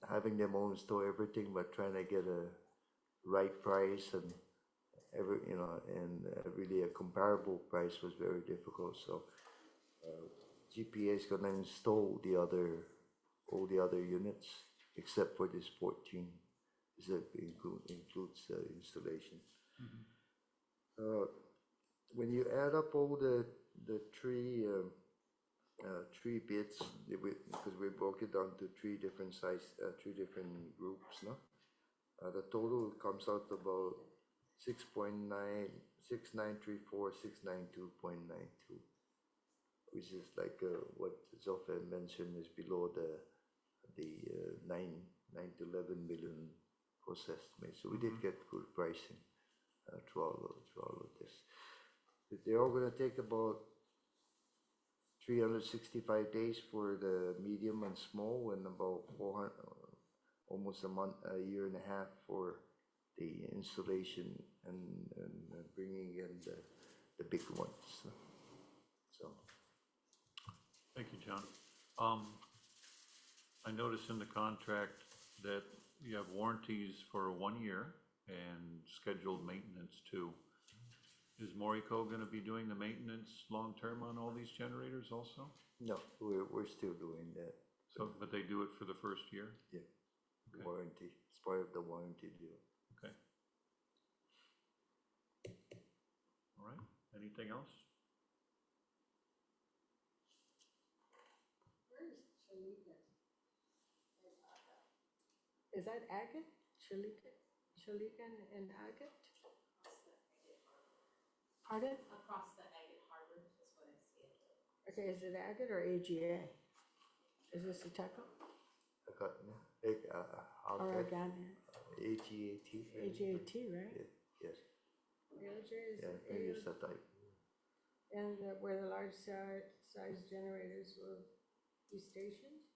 having them all install everything, but trying to get a right price and really a comparable price was very difficult. So GPA is going to install all the other units except for this 14. That includes the installation. When you add up all the three bits, because we broke it down to three different groups, no? The total comes out about 6.96934,692.92, which is like what Zofia mentioned is below the 9 to 11 million cost estimate. So we did get good pricing through all of this. They're all going to take about 365 days for the medium and small, and about 400, almost a year and a half for the installation and bringing in the big ones. So. Thank you, John. I noticed in the contract that you have warranties for 1 year and scheduled maintenance too. Is Morico going to be doing the maintenance long-term on all these generators also? No, we're still doing that. So, but they do it for the first year? Yeah, Okay. warranty. It's part of the warranty deal. Okay. All right, anything else? Where's Chilica? Is that agate? Chilica and agate? Pardon? Across the Agate Harbor is what I see it. Okay, is it agate or AGA? Is this a teco? Or organic? AGAT. AGAT, right? Yes. ALJ is. Yeah, maybe it's that type. And where the large size generators will be stationed?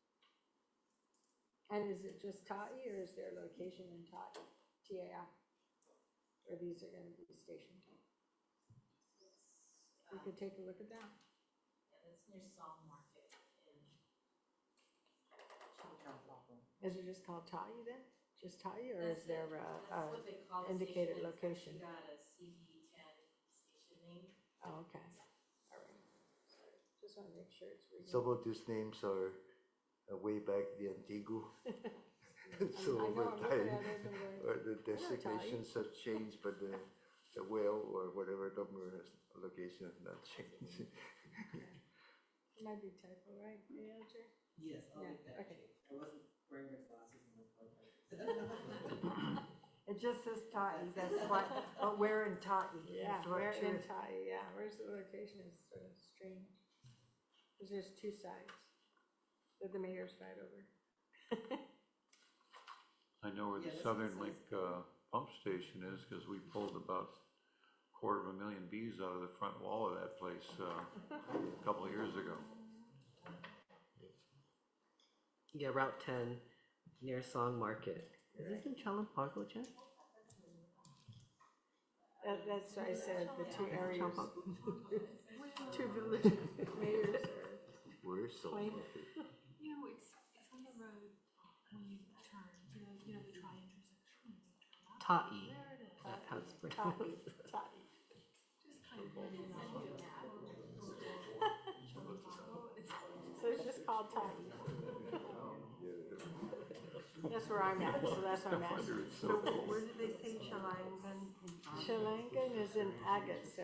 And is it just TAI, or is there a location in TAI, TAI, where these are gonna be stationed? We could take a look at that. it's near Song Market in Is it just called Tahi then? Just Tahi, or is That's there it. a That's what they call the indicated station. location? It's actually got a CD10 station name. Oh, okay, all right. Sorry. Just want to make sure it's reading. Some of these names are way back the Antigu. So I know, over I'm looking time, at it and I'm going, the designations have changed, but the well or whatever number has, location has not changed. it might be typo, right, ALJ? Yes, I'll make that okay. I wasn't wearing my glasses in my podcast. It just says Tahi, that's why, but where in Tahi? Yeah, is what where you're- in Tahi, yeah, where's the location is sort of strange. Because there's two sides that the mayors fight over. I know where the Yeah, that's Southern what it Link pump station is, because we pulled about 250,000 bees out of the front wall of that place a couple of years ago. Yeah, Route 10 near Song Market. Is this in Chalampago, Jen? That's why I said the two areas, Chalampago? two village mayors are. We're so Plain. lucky. You know, it's on the road when you turn, you know, the tri-intersection. Ta'i. There it is. That's how it's Tahi, pronounced. Tahi. Just kind of moving on. So it's just called Tahi. That's where I'm at, so that's why I'm at. So where did they say Chalangan? Chilangan is in Agate, so.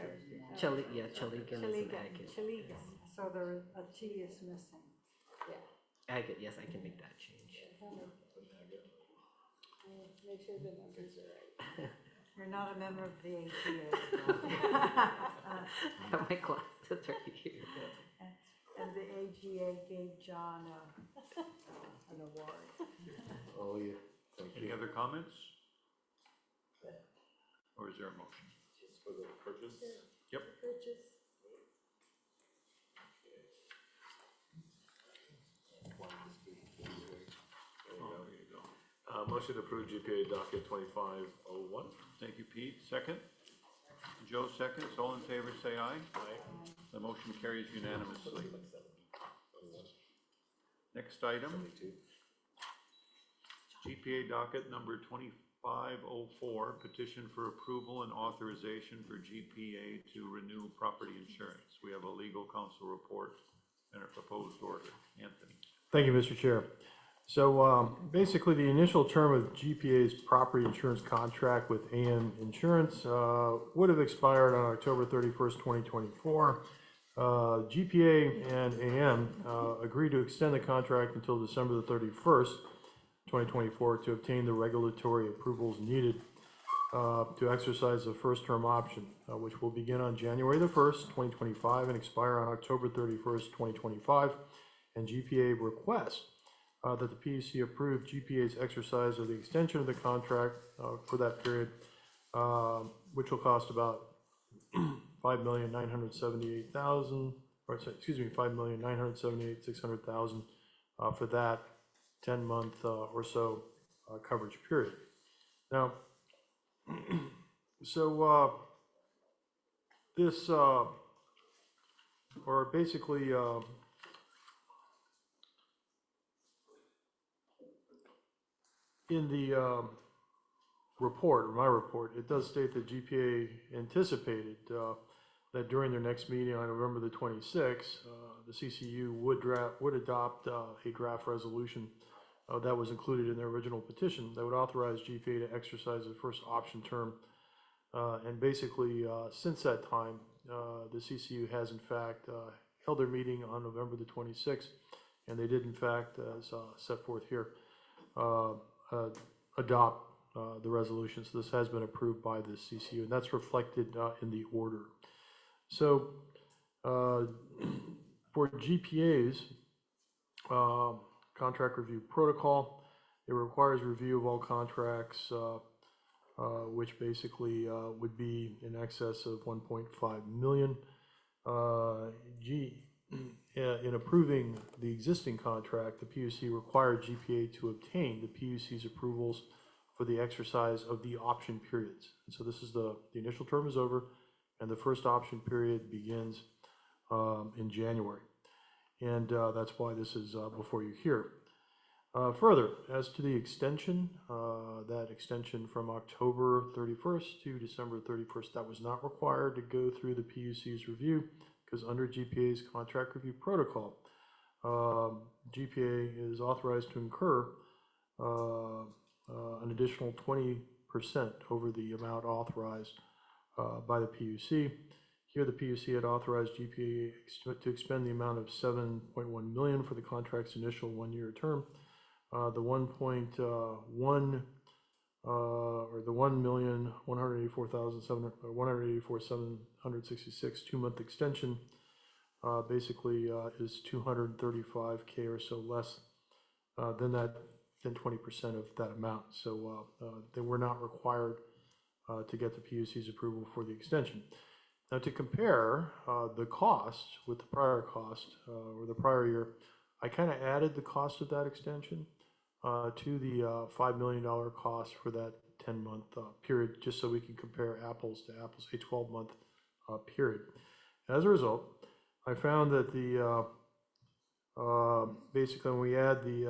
Chiligan is an Chiligan, agate. Chiligan, So there, a T is missing. yeah. Agate, yes, I can make that change. Make sure the numbers are right. You're not a member of the ATA. I have my glasses right here. And the AGA gave John an award. Oh, yeah, thank Any you. other comments? Or is there a motion? Just for the purchase? Yep. Purchase. Oh, there you go. Motion to approve GPA docket 2501. Thank you, Pete. Second? Joe seconds. All in favor, say aye. Aye. The motion carries unanimously. Next item, 72. GPA docket number 2504, petition for approval and authorization for GPA to renew property insurance. We have a legal counsel report and a proposed order. Anthony. Thank you, Mr. Chair. So basically, the initial term of GPA's property insurance contract with AM Insurance would have expired on October 31st, 2024. GPA and AM agreed to extend the contract until December the 31st, 2024, to obtain the regulatory approvals needed to exercise the first term option, which will begin on January the 1st, 2025, and expire on October 31st, 2025. And GPA requests that the PUC approve GPA's exercise of the extension of the contract for that period, which will cost about $5,978,000, or excuse me, $5,978,600 for that 10-month or so coverage period. Now, so this, or basically, in the report, or my report, it does state that GPA anticipated that during their next meeting on November the 26th, the CCU would adopt a draft resolution that was included in their original petition that would authorize GPA to exercise the first option term. And basically, since that time, the CCU has in fact held their meeting on November the 26th, and they did in fact, as set forth here, adopt the resolution. So this has been approved by the CCU, and that's reflected in the order. So for GPA's contract review protocol, it requires review of all contracts, which basically would be in excess of 1.5 million. In approving the existing contract, the PUC required GPA to obtain the PUC's approvals for the exercise of the option periods. And so this is the initial term is over, and the first option period begins in January. and that's why this is before you here. Further, as to the extension, that extension from October 31st to December 31st, that was not required to go through the PUC's review, because under GPA's contract review protocol, GPA is authorized to incur an additional 20% over the amount authorized by the PUC. Here, the PUC had authorized GPA to expend the amount of $7.1 million for the contract's initial one-year term. The 1.1 or the 1,184,766 two-month extension basically is 235K or so less than 20% of that amount. So they were not required to get the PUC's approval for the extension. Now, to compare the cost with the prior cost or the prior year, I kind of added the cost of that extension to the $5 million cost for that 10-month period, just so we can compare apples to apples, a 12-month period. As a result, I found that the basically when we add the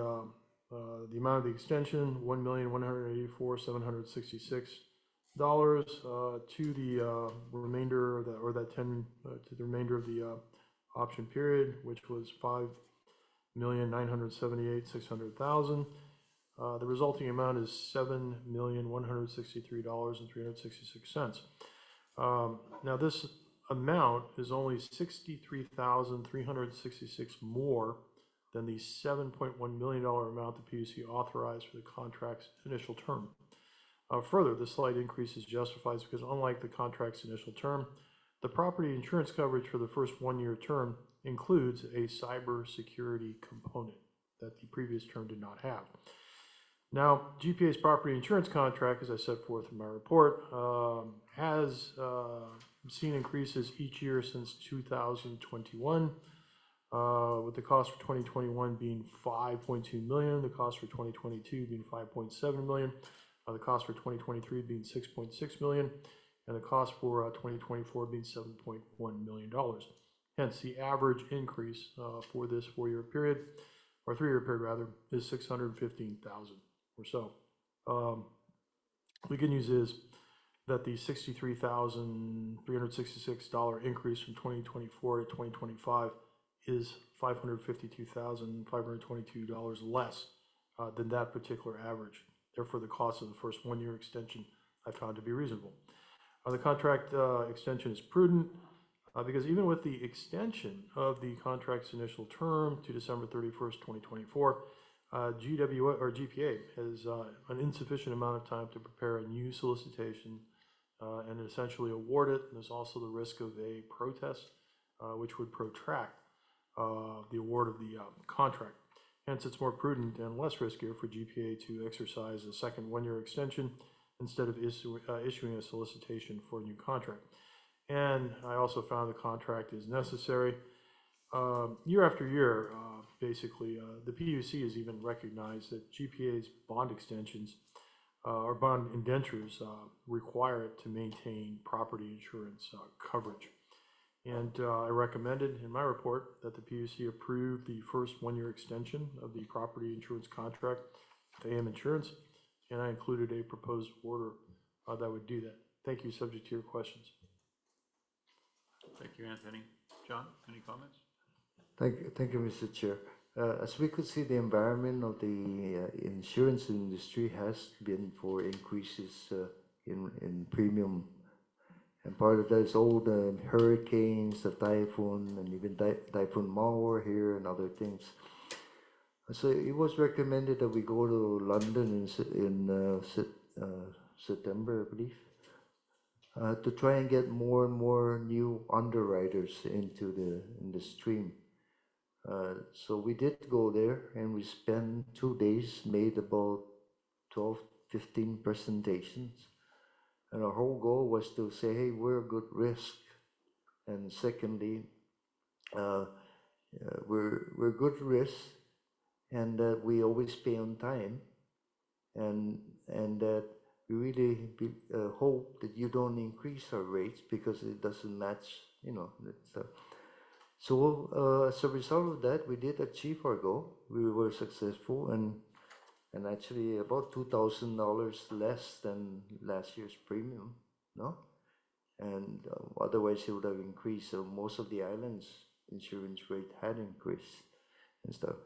amount of the extension, $1,184,766 to the remainder of to the remainder of the option period, which was $5,978,600,000. The resulting amount is $7,163,366. Now, this amount is only $63,366 more than the $7.1 million amount the PUC authorized for the contract's initial term. Further, the slight increase is justified because unlike the contract's initial term, the property insurance coverage for the first one-year term includes a cybersecurity component that the previous term did not have. Now, GPA's property insurance contract, as I set forth in my report, has seen increases each year since 2021, with the cost for 2021 being $5.2 million, the cost for 2022 being $5.7 million, the cost for 2023 being $6.6 million, and the cost for 2024 being $7.1 million. Hence, the average increase for this four-year period, or three-year period rather, is $615,000 or so. The good news is that the $63,366 increase from 2024 to 2025 is $552,522 less than that particular average. Therefore, the cost of the first one-year extension I found to be reasonable. The contract extension is prudent because even with the extension of the contract's initial term to December 31st, 2024, GPA has an insufficient amount of time to prepare a new solicitation and essentially award it. And there's also the risk of a protest, which would protract the award of the contract. Hence, it's more prudent and less riskier for GPA to exercise a second one-year extension instead of issuing a solicitation for a new contract. And I also found the contract is necessary. Year after year, basically, the PUC has even recognized that GPA's bond extensions or bond indentures require it to maintain property insurance coverage. And I recommended in my report that the PUC approve the first one-year extension of the property insurance contract with AM Insurance, and I included a proposed order that would do that. Thank you, subject to your questions. Thank you, Anthony. John, any comments? Thank you, Mr. Chair. As we could see, the environment of the insurance industry has been for increases in premium. And part of that is all the hurricanes, the typhoon, and even Typhoon Mawar here and other things. So it was recommended that we go to London in September, I believe, to try and get more and more new underwriters into the stream. So we did go there, and we spent 2 days, made about 12, 15 presentations. And our whole goal was to say, hey, we're a good risk. And secondly, we're good risk, and that we always pay on time, and that we really hope that you don't increase our rates because it doesn't match, So as a result of that, we did achieve our goal. We were successful and actually about $2,000 less than last year's premium, no? And otherwise it would have increased. So most of the islands' insurance rate had increased and stuff.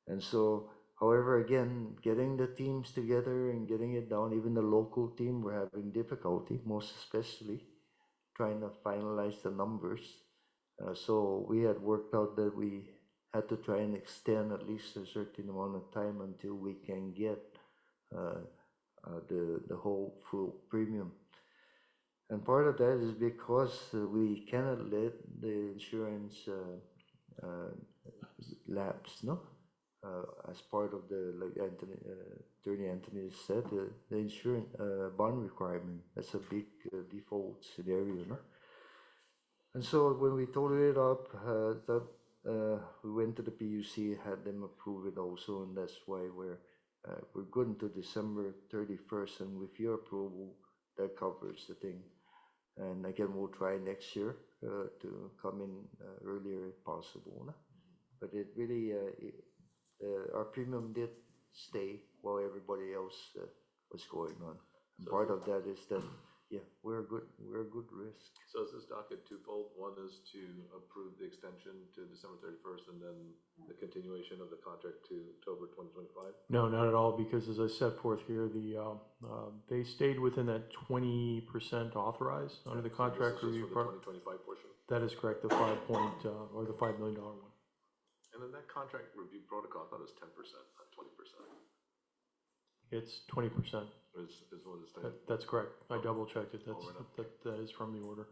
And so, however, again, getting the teams together and getting it down, even the local team were having difficulty, most especially trying to finalize the numbers. So we had worked out that we had to try and extend at least a certain amount of time until we can get the whole full premium. And part of that is because we cannot let the insurance lapse, no? As part of the, like Attorney Anthony said, the insurance bond requirement. That's a big default scenario, no? And so when we totaled it up, we went to the PUC, had them approve it also, and that's why we're good until December 31st, and with your approval, that covers the thing. And again, we'll try next year to come in earlier if possible, no? But it really, our premium did stay while everybody else was going on. And So- part of that is that, yeah, we're a good risk. So is this docket twofold? One is to approve the extension to December 31st and then the continuation of the contract to October 2025? No, not at all, because as I set forth here, they stayed within that 20% authorized under the contract So this is review just for part. the 2025 portion? That is correct, the $5 million one. And then that contract review protocol, I thought it was 10%, not 20%. It's 20%. Is what it's saying. That's correct. I double checked it. Oh, right. That is from the order.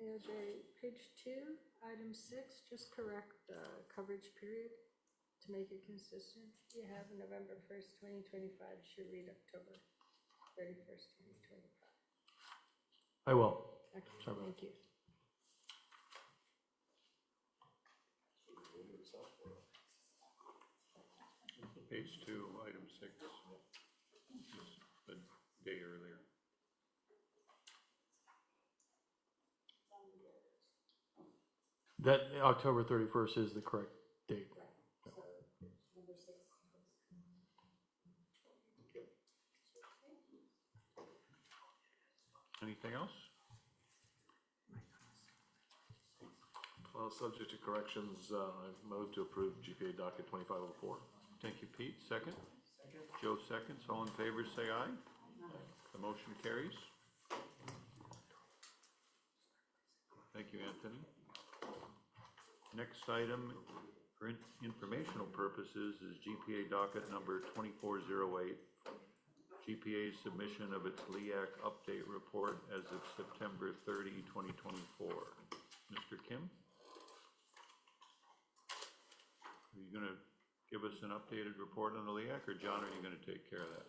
ALJ, page 2, item 6, just correct the coverage period to make it consistent. You have November 1st, 2025, should read October 31st, 2025. I will. Okay, Sorry about thank you. Page 2, item 6, just a day earlier. That October 31st is the correct date. Anything else? Well, subject to corrections, I move to approve GPA docket 2504. Thank you, Pete. Second? Joe seconds. All in favor, say aye. The motion carries. Thank you, Anthony. Next item, for informational purposes, is GPA docket number 2408. GPA submission of its LEAC update report as of September 30, 2024. Mr. Kim? Are you going to give us an updated report on the LEAC, or John, are you going to take care of that?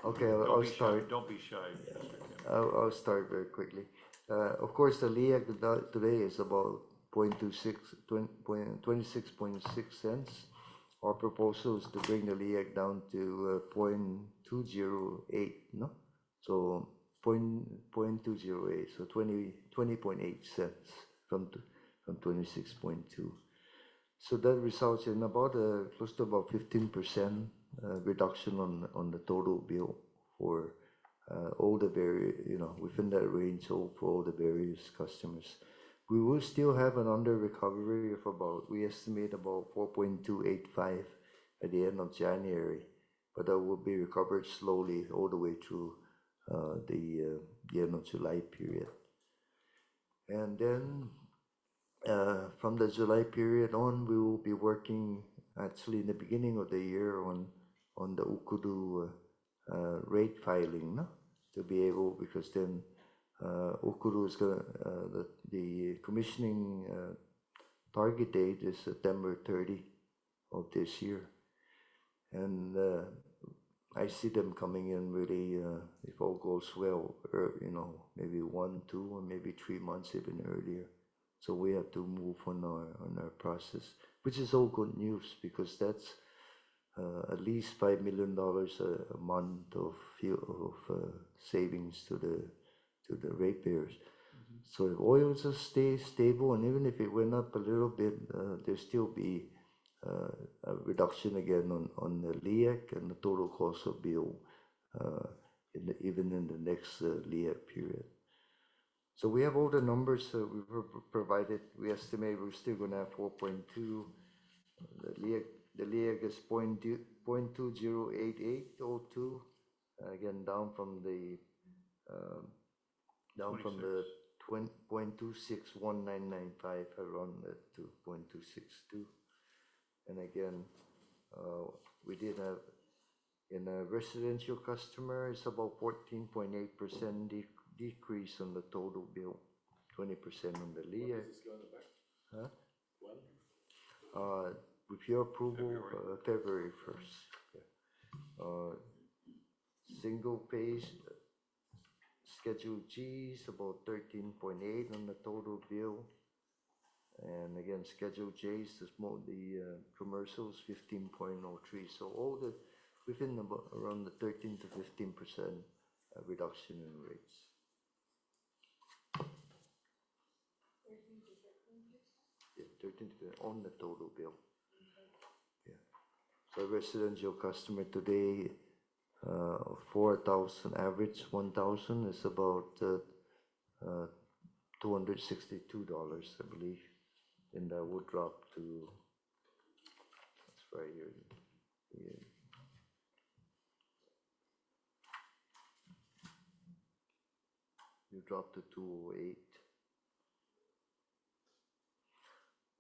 Okay, Don't I'll be shy. start. Don't be shy, Mr. Kim. I'll start very quickly. Of course, the LEAC today is about 26.6 cents. Our proposal is to bring the LEAC down to 0.208, no? So 0.208, so 20.8 cents from 26.2. So that results in about close to about 15% reduction on the total bill for all the within that range for all the various customers. We will still have an under recovery of we estimate about 4.285 at the end of January, but that will be recovered slowly all the way through the end of July period. And then from the July period on, we will be working actually in the beginning of the year on the Ukudu rate filing, no? To be able, because then Ukudu is gonna the commissioning target date is September 30 of this year, and I see them coming in really if all goes well, maybe 1, 2, or maybe 3 months even earlier. So we have to move on our process, which is all good news because that's at least $5 million a month of fuel, of savings to the ratepayers. So if oil just stays stable, and even if it went up a little bit, there still be a reduction again on the LEAC and the total cost of bill, even in the next LEAC period. So we have all the numbers we provided. We estimate we're still going to have 4.2. The LEAC is 0.208802. Again, down from the 0.261995 around to 0.262. And again, we did have in a residential customer, it's about 14.8% decrease on the total bill, 20% on the When LEAC. does this go into effect? Huh? When? With your approval, February 1st. Yeah. Single phase Schedule G is about 13.8 on the total bill. And again, Schedule J is the commercials 15.03. So all the within around the 13 to 15% reduction in rates. 13 to on the total bill. Yeah. So residential customer today, 4,000 average 1,000 is about $262, I believe. And that would drop to, that's right here. Yeah. You drop to 208.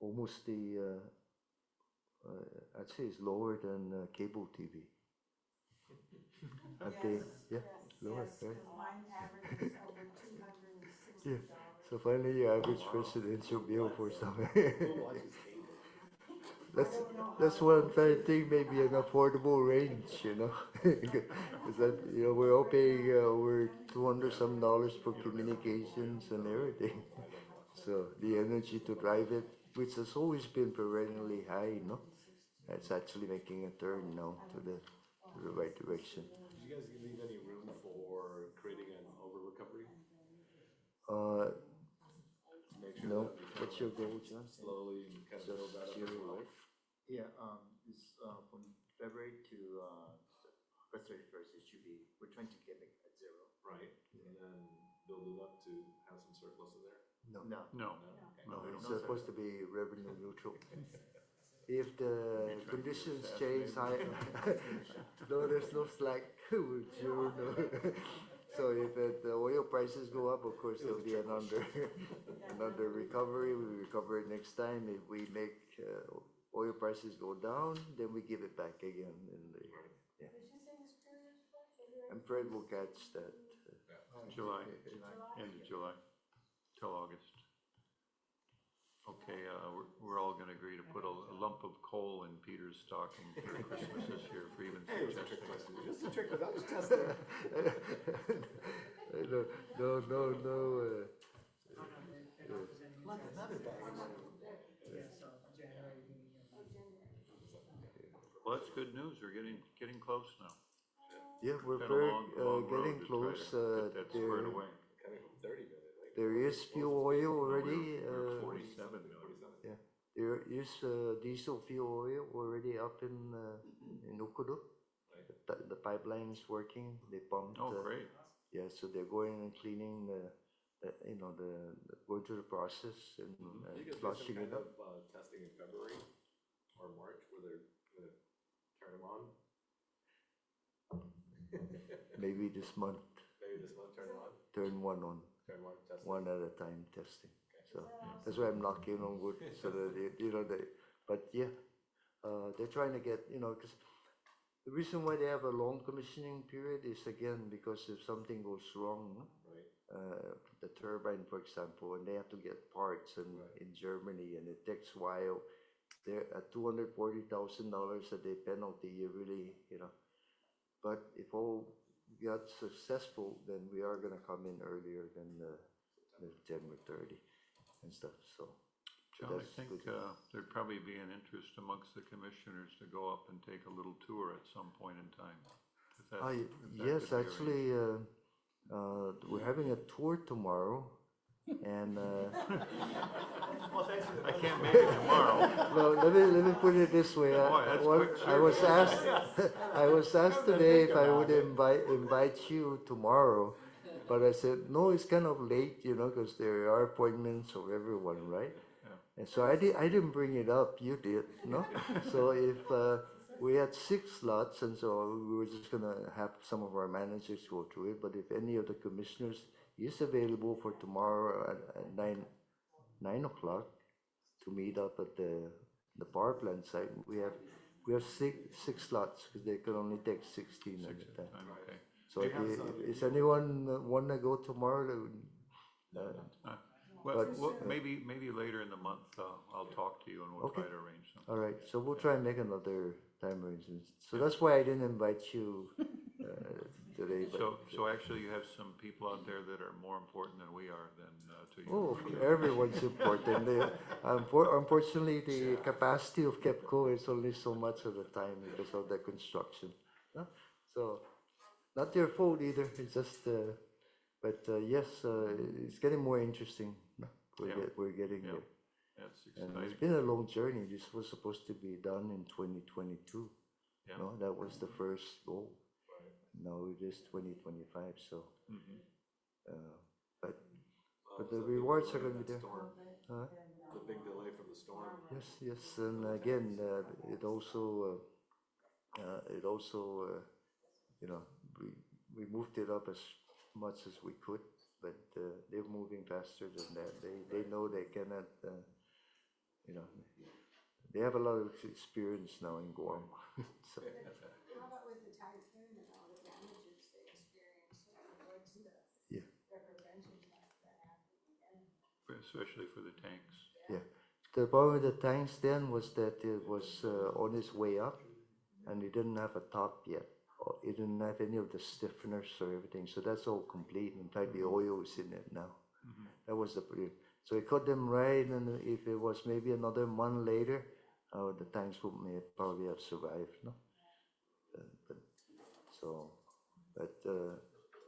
Almost I'd say it's lower than cable TV. Aren't they? Yeah, lower, right? Mine averages over $260. Yeah. So finally, your average residential bill for some. That's what I'm trying to think, maybe an affordable range, you know? Is that, you know, we're all paying over $200 some for communications and everything. So the energy to drive it, which has always been perennially high, you know, it's actually making a turn now to the right direction. Did you guys leave any room for creating an over recovery? Make sure No. that we What's your goal, John? slowly and kind of build that up as Zero, well. right? Yeah, it's from February to August 31st, it should be, we're trying to get it at zero. Right, and then build it up to have some surplus in there? No. No, No, Okay. no, we It's don't. supposed to be revenue neutral. If the conditions change, no, there's no slack with zero, no. So if the oil prices go up, of course, there'll be another recovery. We recover it next time. If we make oil prices go down, then we give it back again. Yeah. And Fred will catch that. July, end of July, till August. Okay, we're all gonna agree to put a lump of coal in Peter's stocking for Christmas this year for even Hey, it was a trick suggesting question, it. just a trick, but that was testing. No. Well, that's good news, we're getting close now. Yeah, we're Been a very long road getting to try close. to get that squared away. Coming from 30 million, right? There is fuel oil already. We're 47 million. Yeah, there is diesel fuel oil already up in Ukudu. The pipeline is working. They pumped. Oh, great. Yeah, so they're going and cleaning going through the process and You guys do some flushing kind it up. of testing in February or March where they're gonna turn them on? Maybe this month, Maybe this month, turn them on, turn one on, turn one, test. one at a time testing. So that's why I'm knocking on wood, so that but yeah, they're trying to get, because the reason why they have a long commissioning period is again, because if something goes wrong, Right. the turbine, for example, and they have to get parts in Germany, and it takes a while. They're at $240,000 a day penalty, you really, but if all got successful, then we are gonna come in earlier than the January 30 and stuff, so. John, I That's think good. there'd probably be an interest amongst the commissioners to go up and take a little tour at some point in time. if that- if that Yes, could be actually, we're having a tour tomorrow, and, I can't make it tomorrow. well, let me put it this way. Boy, that's quick I was service. asked, I was asked today if I would invite you tomorrow, but I said, no, it's kind of late, because there are appointments of everyone, right? Yeah. And so I didn't bring it up, you did, no? So if, we had 6 slots, and so we were just gonna have some of our managers go through it, but if any of the commissioners is available for tomorrow at 9 o'clock to meet up at the power plant site, we have six slots, because they can only take 16 at a time. Okay. So is anyone wanna go tomorrow? Well, maybe later in the month, I'll talk to you and we'll Okay. try to arrange something. All right, so we'll try and make another time arrangement. So that's why I didn't invite you today. But, So actually you have some people out there that are more important than we are to you. oh, everyone's important. Unfortunately, the capacity of KEPCO is only so much at a time because of the construction. No? So, not your fault either. It's just, but yes, it's getting more interesting. No? We're getting Yeah. there. That's And exciting. it's been a long journey. This was supposed to be done in 2022. Yeah. No, that was the first goal. Now it is 2025. So, Mhm. but It's the a big rewards delay are going in to be that there. storm. Huh? The big delay from the storm. Yes, and again, it also, we moved it up as much as we could, but they're moving faster than that. They know they cannot, they have a lot of experience now in Guam. So, How about with the typhoon and all the damages they experienced, what's yeah, the prevention like that happening again? Especially for the tanks. yeah. The problem with the tanks then was that it was on its way up, and it didn't have a top yet. It didn't have any of the stiffeners or everything, so that's all complete. In fact, the oil is in it now. That was the problem. So it caught them right, and if it was maybe another month later, the tanks would probably have survived, no?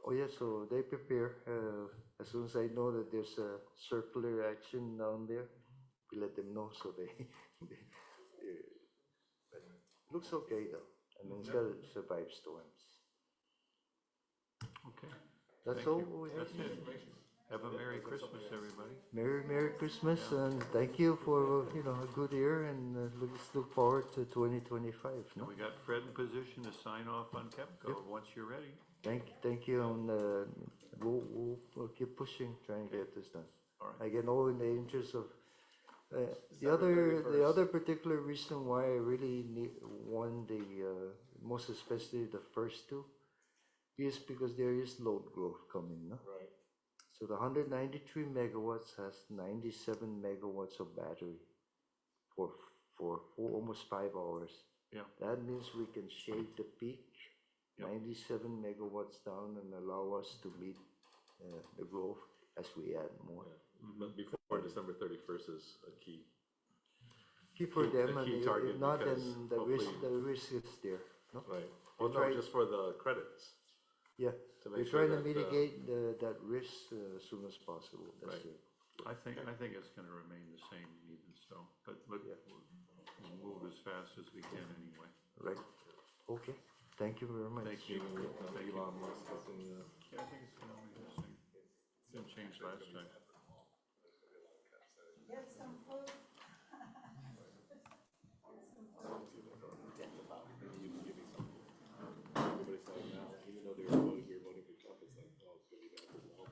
Oh yeah, so they prepare. As soon as I know that there's a circular action down there, we let them know, so they but it looks okay though. I mean, it's got to survive storms. Okay. That's Thank all you. we have. That's it. Have a Merry Christmas, everybody. Merry Christmas, and thank you for a good year, and let's look forward to 2025. No? We got Fred in position to sign off on KEPCO once you're ready. Thank you, and we'll keep pushing, trying to get this done. All right. Again, all in the interest of the December 31st. other particular reason why I really won the most especially the first two is because there is load growth coming, no? Right. So the 193 megawatts has 97 megawatts of battery for almost 5 hours. Yeah. That means we can shave the peak, Yep. 97 megawatts down, and allow us to meet the growth as we add more. But before December 31st is a key. Key for Key- them, a and key target if not, then because the hopefully- risk is there. No? Right. We Well, no, tried- just for the credits. Yeah, To we're make sure trying to that, mitigate that risk as soon as possible. That's Right. it. I think it's gonna remain the same even so, but look, Yeah. we'll move as fast as we can anyway. Right. Okay. Thank you very much. Thank you. Thank you. Elon Musk is in the. Yeah, I think it's gonna be the same. Didn't change last time. Get some food. Everybody's saying now, even though we were voting for Trump, it's like, oh, it's gonna be bad for Wall.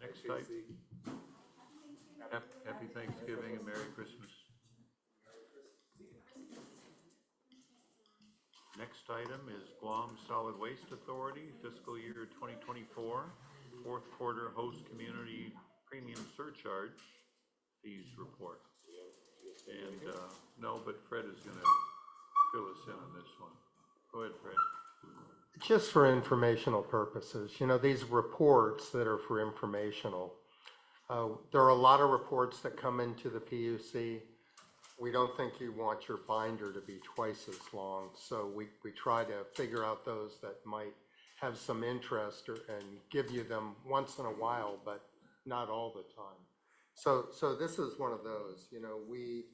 Next item. Happy Thanksgiving and Merry Christmas. Next item is Guam Solid Waste Authority fiscal year 2024, fourth quarter host community premium surcharge fees report. And, no, but Fred is gonna fill us in on this one. Go ahead, Fred. Just for informational purposes, these reports that are for informational, There are a lot of reports that come into the PUC. We don't think you want your binder to be twice as long, so we try to figure out those that might have some interest and give you them once in a while, but not all the time. So this is one of those, you know, we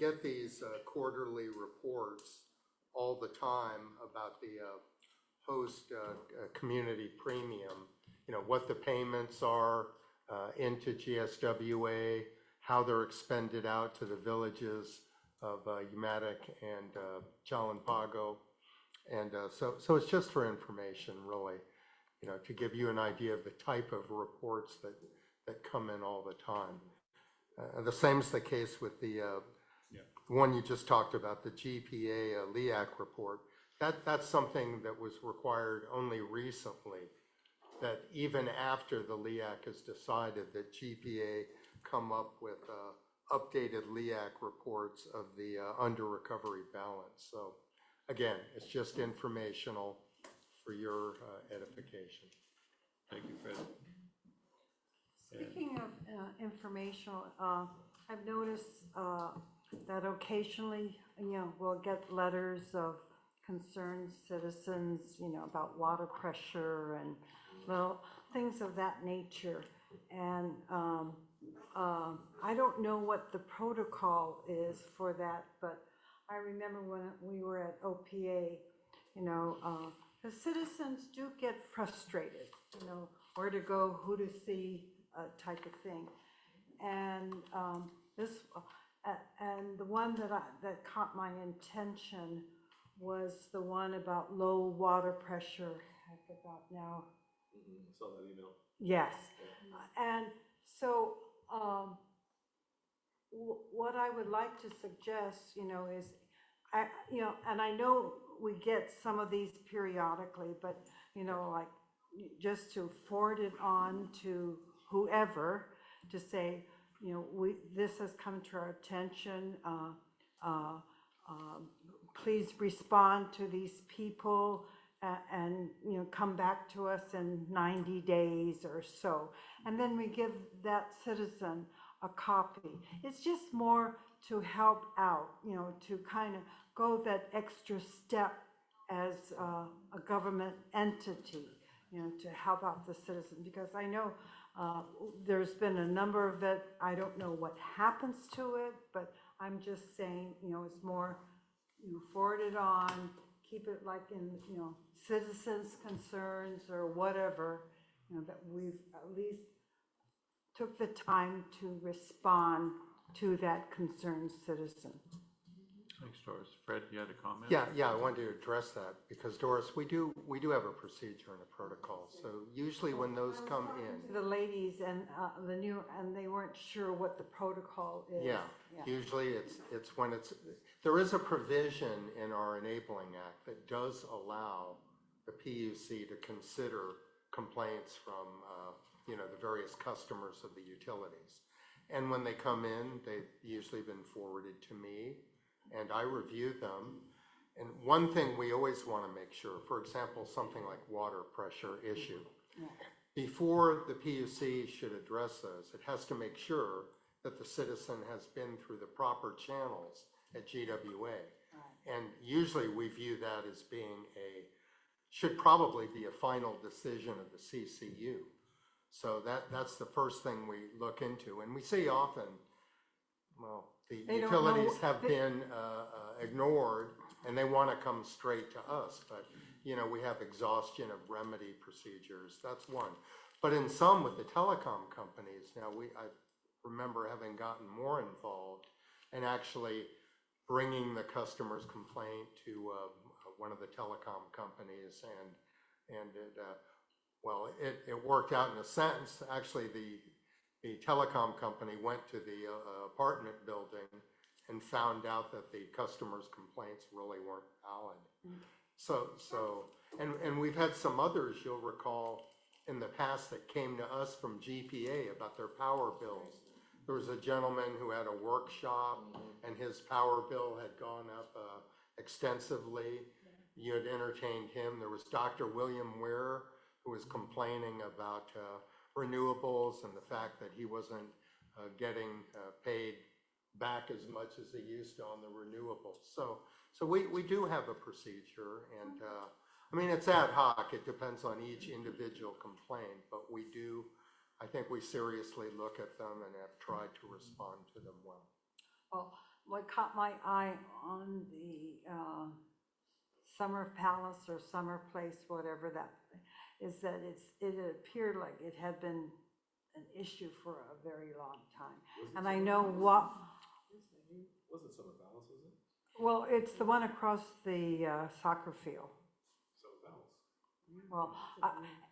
get these quarterly reports all the time about the host community premium, you know, what the payments are into GSWA, how they're expended out to the villages of Umatic and Chalampago. And so it's just for information, really, you know, to give you an idea of the type of reports that come in all the time. The same is the case with the one you just talked about, the GPA LEAC report. That's something that was required only recently, that even after the LEAC has decided that GPA come up with updated LEAC reports of the under recovery balance. So again, it's just informational for your edification. Thank you, Fred. Speaking of informational, I've noticed that occasionally, you know, we'll get letters of concerned citizens, you know, about water pressure and little things of that nature. And I don't know what the protocol is for that, but I remember when we were at OPA, you know, the citizens do get frustrated, you know, where to go, who to see, type of thing. And and the one that caught my attention was the one about low water pressure. I forgot now. Saw that email. Yes. And so what I would like to suggest, you know, is, you know, and I know we get some of these periodically, but, you know, like just to forward it on to whoever to say, you know, this has come to our attention. Please respond to these people and, you know, come back to us in 90 days or so. And then we give that citizen a copy. It's just more to help out, you know, to kind of go that extra step as a government entity, you know, to help out the citizen. Because I know there's been a number of it. I don't know what happens to it, but I'm just saying, you know, it's more, you know, forward it on, keep it like in, you know, citizens' concerns or whatever, you know, that we've at least took the time to respond to that concerned citizen. Thanks, Doris. Fred, you had a comment? Yeah, I wanted to address that because, Doris, we do have a procedure and a protocol. So usually when those come in, The ladies and and they weren't sure what the protocol is. yeah, usually it's when there is a provision in our Enabling Act that does allow the PUC to consider complaints from you know, the various customers of the utilities. And when they come in, they've usually been forwarded to me, and I review them. And one thing we always want to make sure, for example, something like water pressure issue, before the PUC should address those, it has to make sure that the citizen has been through the proper channels at GWA. And usually we view that as being should probably be a final decision of the CCU. So that's the first thing we look into. And we see often, well, the utilities have been ignored and they want to come straight to us. But, you know, we have exhaustion of remedy procedures. That's one. But in some with the telecom companies, now I remember having gotten more involved and actually bringing the customer's complaint to one of the telecom companies, and it worked out in a sense. Actually, the telecom company went to the apartment building and found out that the customer's complaints really weren't valid. So we've had some others, you'll recall, in the past that came to us from GPA about their power bills. There was a gentleman who had a workshop and his power bill had gone up extensively. You had entertained him. There was Dr. William Ware, who was complaining about renewables and the fact that he wasn't getting paid back as much as he used to on the renewables. So we do have a procedure, and I mean, it's ad hoc. It depends on each individual complaint, but I think we seriously look at them and have tried to respond to them well. Well, what caught my eye on the Summer Palace or Summer Place, whatever that, is that it appeared like it had been an issue for a very long time. And I know what, Was it Summer Palace, was it? well, it's the one across the soccer field. Summer Palace. Well,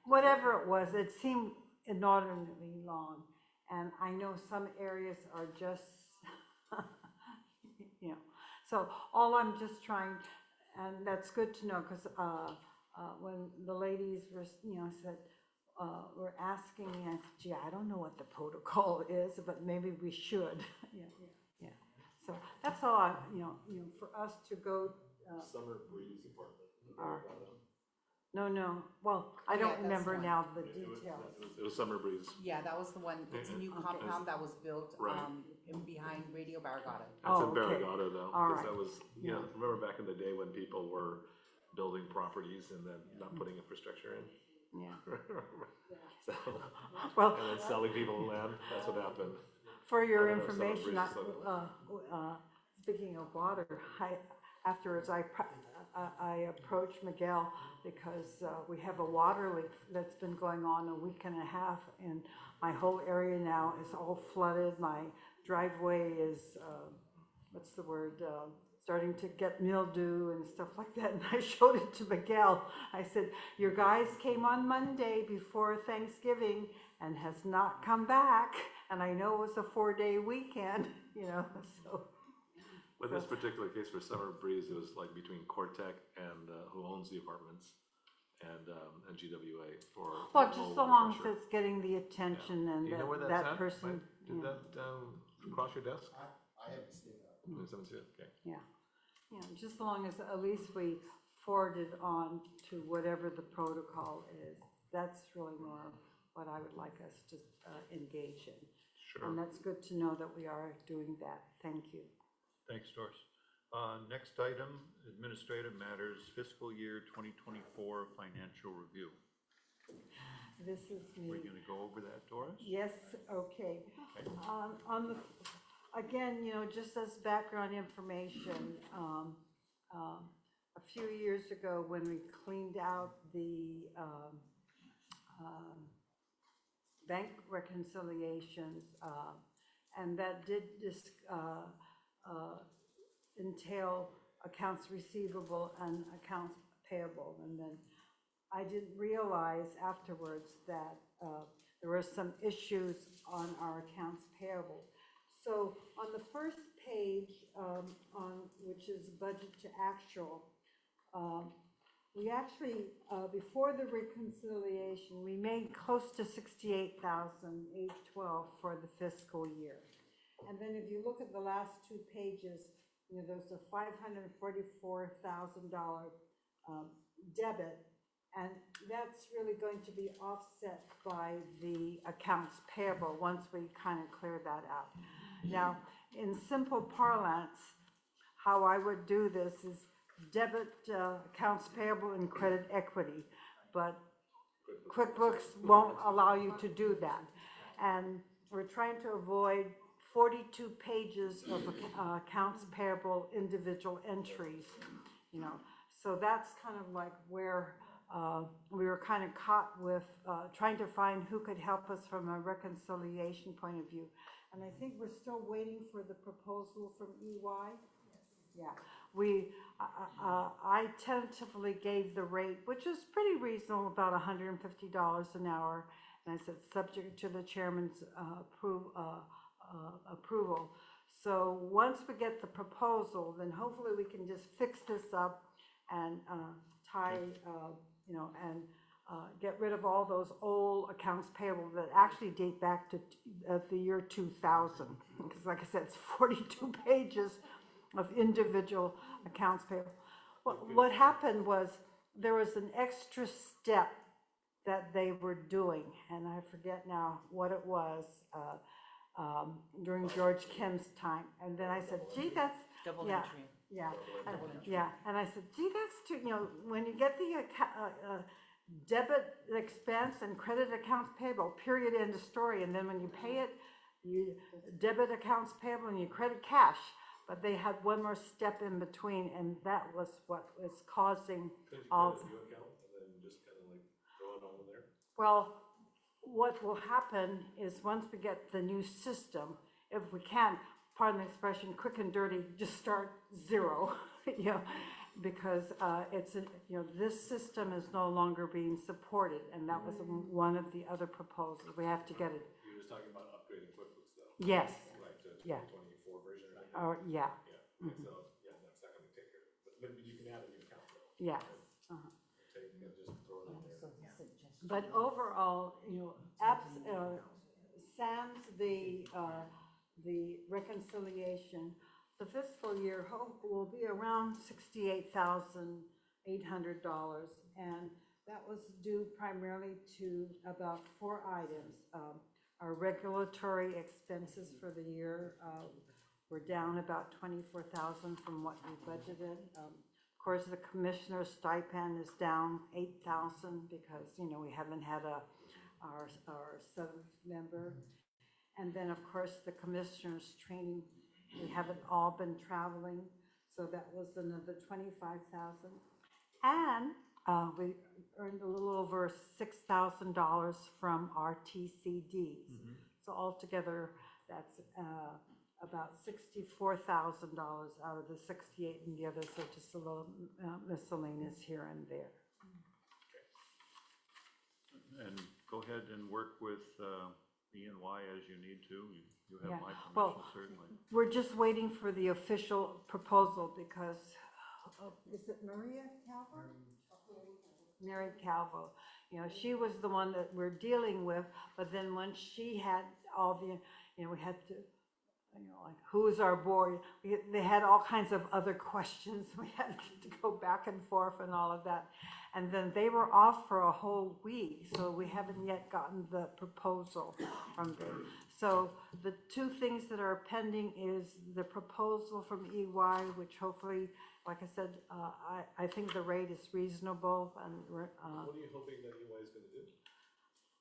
whatever it was, it seemed inordinately long. And I know some areas are just, you know, so all I'm just trying, and that's good to know, because when the ladies were, you know, said, were asking me, I said, gee, I don't know what the protocol is, but maybe we should. Yeah. So that's all I, you know, for us to go. Summer Breeze Apartment. No, well, I Yeah, don't that's remember fine. now the It was- details. It was Summer Breeze. Yeah, that was the one, it's a new Okay. compound that was built, Right. in behind Radio Barragata. It's Oh, in okay. Barragata though, All because right. that was, you know, remember back in the day when people were building properties and then not putting infrastructure in? Yeah. So, Well, and then selling people land, that's what happened. for your I don't know if Summer information, Breeze is speaking of water, afterwards I approached Miguel because we have a water leak that's been going on a week and a half, and my whole area now is all flooded. My driveway is, what's the word, starting to get mildew and stuff like that. And I showed it to Miguel. I said, your guys came on Monday before Thanksgiving and has not come back. And I know it was a 4-day weekend, you know, so. With this particular case for Summer Breeze, it was like between Cortec and who owns the apartments and GWA for. Well, low just so water long as pressure. it's getting the attention Do and you know where that's that at? person. Mike? Did Yeah. that cross your desk? I haven't seen that. You haven't seen it? Okay. Yeah, just as long as at least we forward it on to whatever the protocol is. That's really more what I would like us to engage in. Sure. And that's good to know that we are doing that. Thank you. Thanks, Doris. Next item, administrative matters, fiscal year 2024 financial review. This is me. We're going to go over that, Doris? Yes, okay. Again, just as background information, a few years ago when we cleaned out the bank reconciliations, and that did entail accounts receivable and accounts payable. And then I didn't realize afterwards that there were some issues on our accounts payable. So on the first page, which is budget to actual, we actually, before the reconciliation, we made close to $68,812 for the fiscal year. And then if you look at the last two pages, there's a $544,000 debit, and that's really going to be offset by the accounts payable once we kind of clear that out. Now, in simple parlance, how I would do this is debit accounts payable and credit equity, but QuickBooks won't allow you to do that. And we're trying to avoid 42 pages of accounts payable individual entries, So that's kind of like where we were kind of caught with trying to find who could help us from a reconciliation point of view. And I think we're still waiting for the proposal from EY. Yeah, I tentatively gave the rate, which is pretty reasonable, about $150 an hour. And I said, subject to the chairman's approval. So once we get the proposal, then hopefully we can just fix this up and get rid of all those old accounts payable that actually date back to the year 2000. Because like I said, it's 42 pages of individual accounts payable. What happened was there was an extra step that they were doing, and I forget now what it was, during George Kim's time. And then I said, gee, that's, Double yeah, entry. yeah, yeah. And I said, gee, that's too, when you get the debit expense and credit accounts payable, period, end of story. And then when you pay it, you debit accounts payable and you credit cash. But they had one more step in between, and that was what was causing Couldn't you all. create a new account and then just kind of like throw it all in there? Well, what will happen is once we get the new system, if we can, pardon the expression, quick and dirty, just start zero, because this system is no longer being supported, and that was one of the other proposals. We have to get it. You're just talking about upgrading QuickBooks though? Yes. Right, to Yeah. 2024 version or anything? Oh, yeah. Yeah, okay, so, yeah, that's not gonna take care of it, but you can add a new account though. Yeah. Take, and just throw it in there. But overall, sans the reconciliation, the fiscal year will be around $68,800, and that was due primarily to about 4 items. Our regulatory expenses for the year were down about 24,000 from what we budgeted. Of course, the commissioner's stipend is down 8,000 because, we haven't had our 7th member. And then, of course, the commissioner's training, we haven't all been traveling, so that was another 25,000. And we earned a little over $6,000 from our TCDs. So altogether, that's about $64,000 out of the 68, and the others are just a little miscellaneous here and there. And go ahead and work with E&Y as you need to. You have Yeah. my permission, Well, certainly. We're just waiting for the official proposal because, is it Maria Calvo? Mary Calvo. She was the one that we're dealing with, but then once she had all the, we had to, like, who's our board? They had all kinds of other questions. We had to go back and forth and all of that. And then they were off for a whole week, so we haven't yet gotten the proposal from them. So the 2 things that are pending is the proposal from EY, which hopefully, like I said, I think the rate is reasonable. And What are you hoping that EY is gonna do?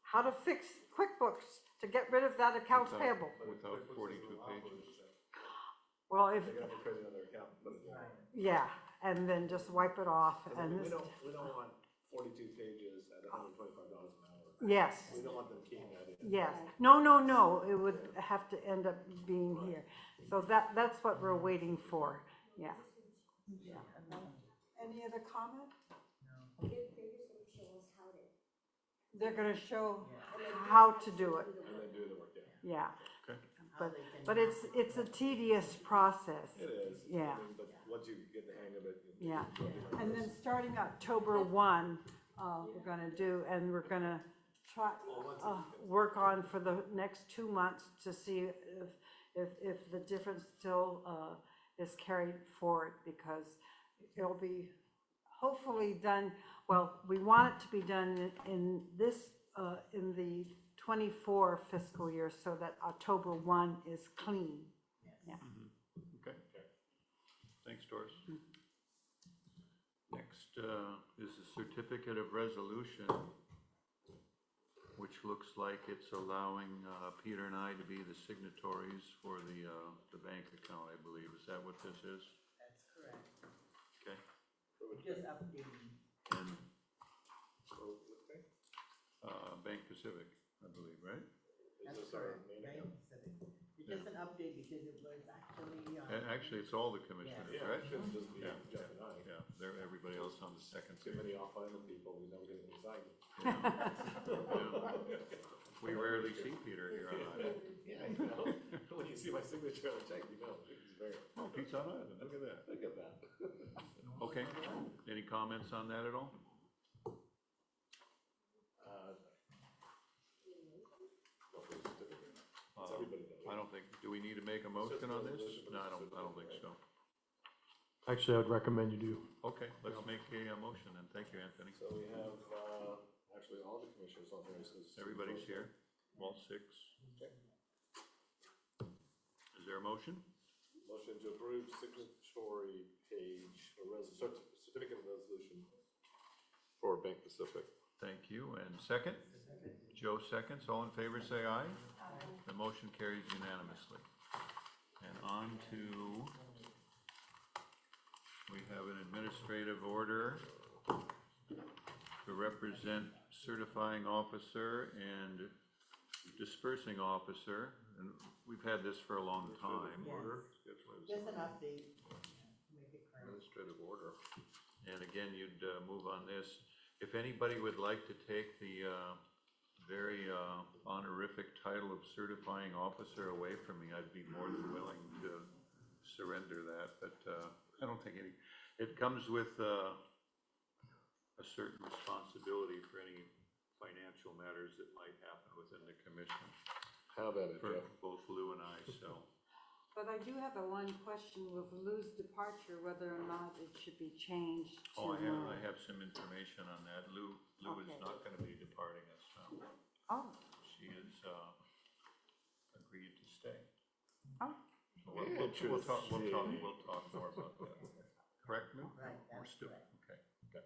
how to fix QuickBooks to get rid of that accounts Without- payable. Without QuickBooks 42 doesn't allow for pages. this, Well, if, they're gonna have to create another account, but it's not. yeah, and then just wipe it off. And And we don't want 42 pages at $125 an hour. yes. We don't want them keying that in. Yes, no, it would have to end up being here. So that's what we're waiting for, yeah. Any other comment? They're gonna show how to do it, And then do the work, yeah. yeah. Okay. But it's a tedious process, It is. Yeah. I mean, but once you get the hang of it. yeah. And then starting October 1, we're gonna do, and we're gonna try, work on for the next 2 months to see if the difference still is carried forward, because it'll be hopefully done, well, we want it to be done in this, in the 24 fiscal year, so that October 1 is clean. Yeah. Okay. Thanks, Doris. Next is a certificate of resolution, which looks like it's allowing Peter and I to be the signatories for the bank account, I believe. Is that what this is? That's correct. Okay. Just updating. And Bank Pacific, I believe, right? That's this our correct. main Right? account? It's just an update because it was actually, Actually, it's all the commissioners, Yeah, right? it shouldn't just be Yeah. Jeff and I. Yeah, they're everybody else on the second Too page. many off-island people, we never get excited. We rarely see Peter here on island. Yeah, you know, when you see my signature on a check, you know, it's very, Oh, Pete's on island, look at that. look at that. Okay, any comments on that at all? Well, for the certificate, it's everybody knows. I don't think, do we need to make a motion on this? No, I don't think so. Actually, I'd recommend you do. Okay, let's make a motion then. Thank you, Anthony. So we have, actually, all the commissioners on there. Everybody's here, all 6. Okay. Is there a motion? Motion to approve signatory page, or certificate of resolution for Bank Pacific. Thank you, and second? Joe seconds, all in favor say aye. The motion carries unanimously. And on to, we have an administrative order to represent certifying officer and dispersing officer. And we've had this for a long time. Yes. Just an update. Make it current. Administrative order. And again, you'd move on this. If anybody would like to take the very honorific title of certifying officer away from me, I'd be more than willing to surrender that, but I don't think it comes with a certain responsibility for any financial matters that might happen within the commission. How about it, For Jeff? both Lou and I, so. But I do have one question with Lou's departure, whether or not it should be changed to. Oh, I have some information on that. Lou is Okay. not gonna be departing us now. Oh, She has agreed to stay. oh, So we'll talk more about that. Correct, Lou? Right, We're that's still, correct. okay.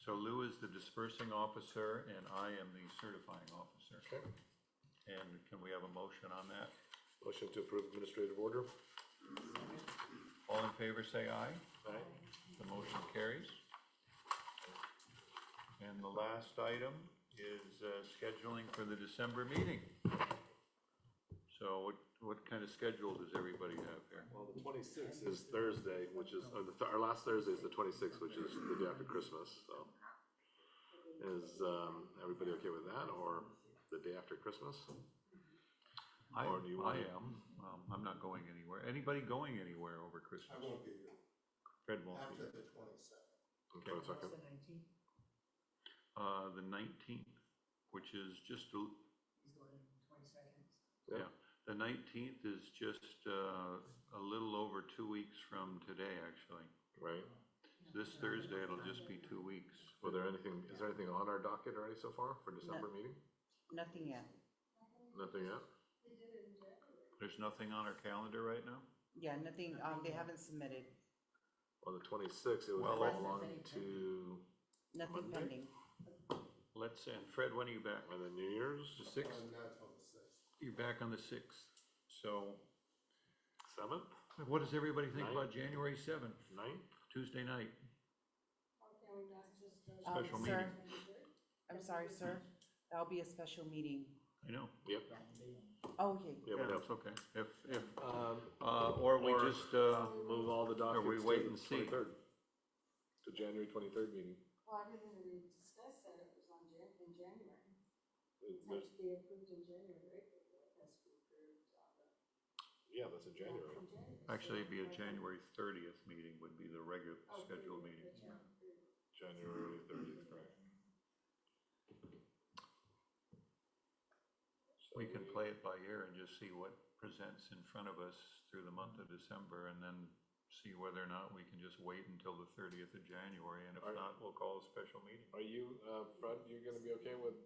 So Lou is the dispersing officer and I am the certifying officer. Okay. And can we have a motion on that? Motion to approve administrative order. All in favor, say aye. Aye. The motion carries. And the last item is scheduling for the December meeting. So what kind of schedule does everybody have here? Well, the 26th is Thursday, which is, our last Thursday is the 26th, which is the day after Christmas, so. Is everybody okay with that, or the day after Christmas? Or do you I want- am. I'm not going anywhere. Anybody going anywhere over Christmas? I won't be here Fred won't be. after the 22nd. Okay, one second. The 19th, The 19th, which is just, he's going 22nd. Yeah. the 19th is just a little over 2 weeks from today, actually. Right. This Thursday, it'll just be 2 weeks. Is there anything on our docket already so far for December meeting? Nothing yet. Nothing yet? There's nothing on our calendar right now? Yeah, nothing, they haven't submitted, On the 26th, it would Well, fall let's- along to, nothing Monday? pending. And Fred, when are you back? on the New Year's, The 6th? Not till the 6th. You're back on the 6th. So 7th, what does everybody think Ninth. about January 7th, 9th? Tuesday night? Can we not just, Special Sir, meeting. I'm sorry, sir, that'll be a special meeting. I know. Yep. Oh, okay, Yeah, Yeah, but that's okay. If, or we just, move all the dockets we to wait the and see? 23rd. To January 23rd meeting. well, everything that we discussed said it was in January. It has There's- to be approved in January, right? It has to be approved Yeah, that's in January. in January. actually, it'd be a January 30th meeting would be the regular scheduled meeting. January 30th, right. We can play it by ear and just see what presents in front of us through the month of December and then see whether or not we can just wait until the 30th of January, and if not, we'll call a special meeting. Are you, Fred, you gonna be okay with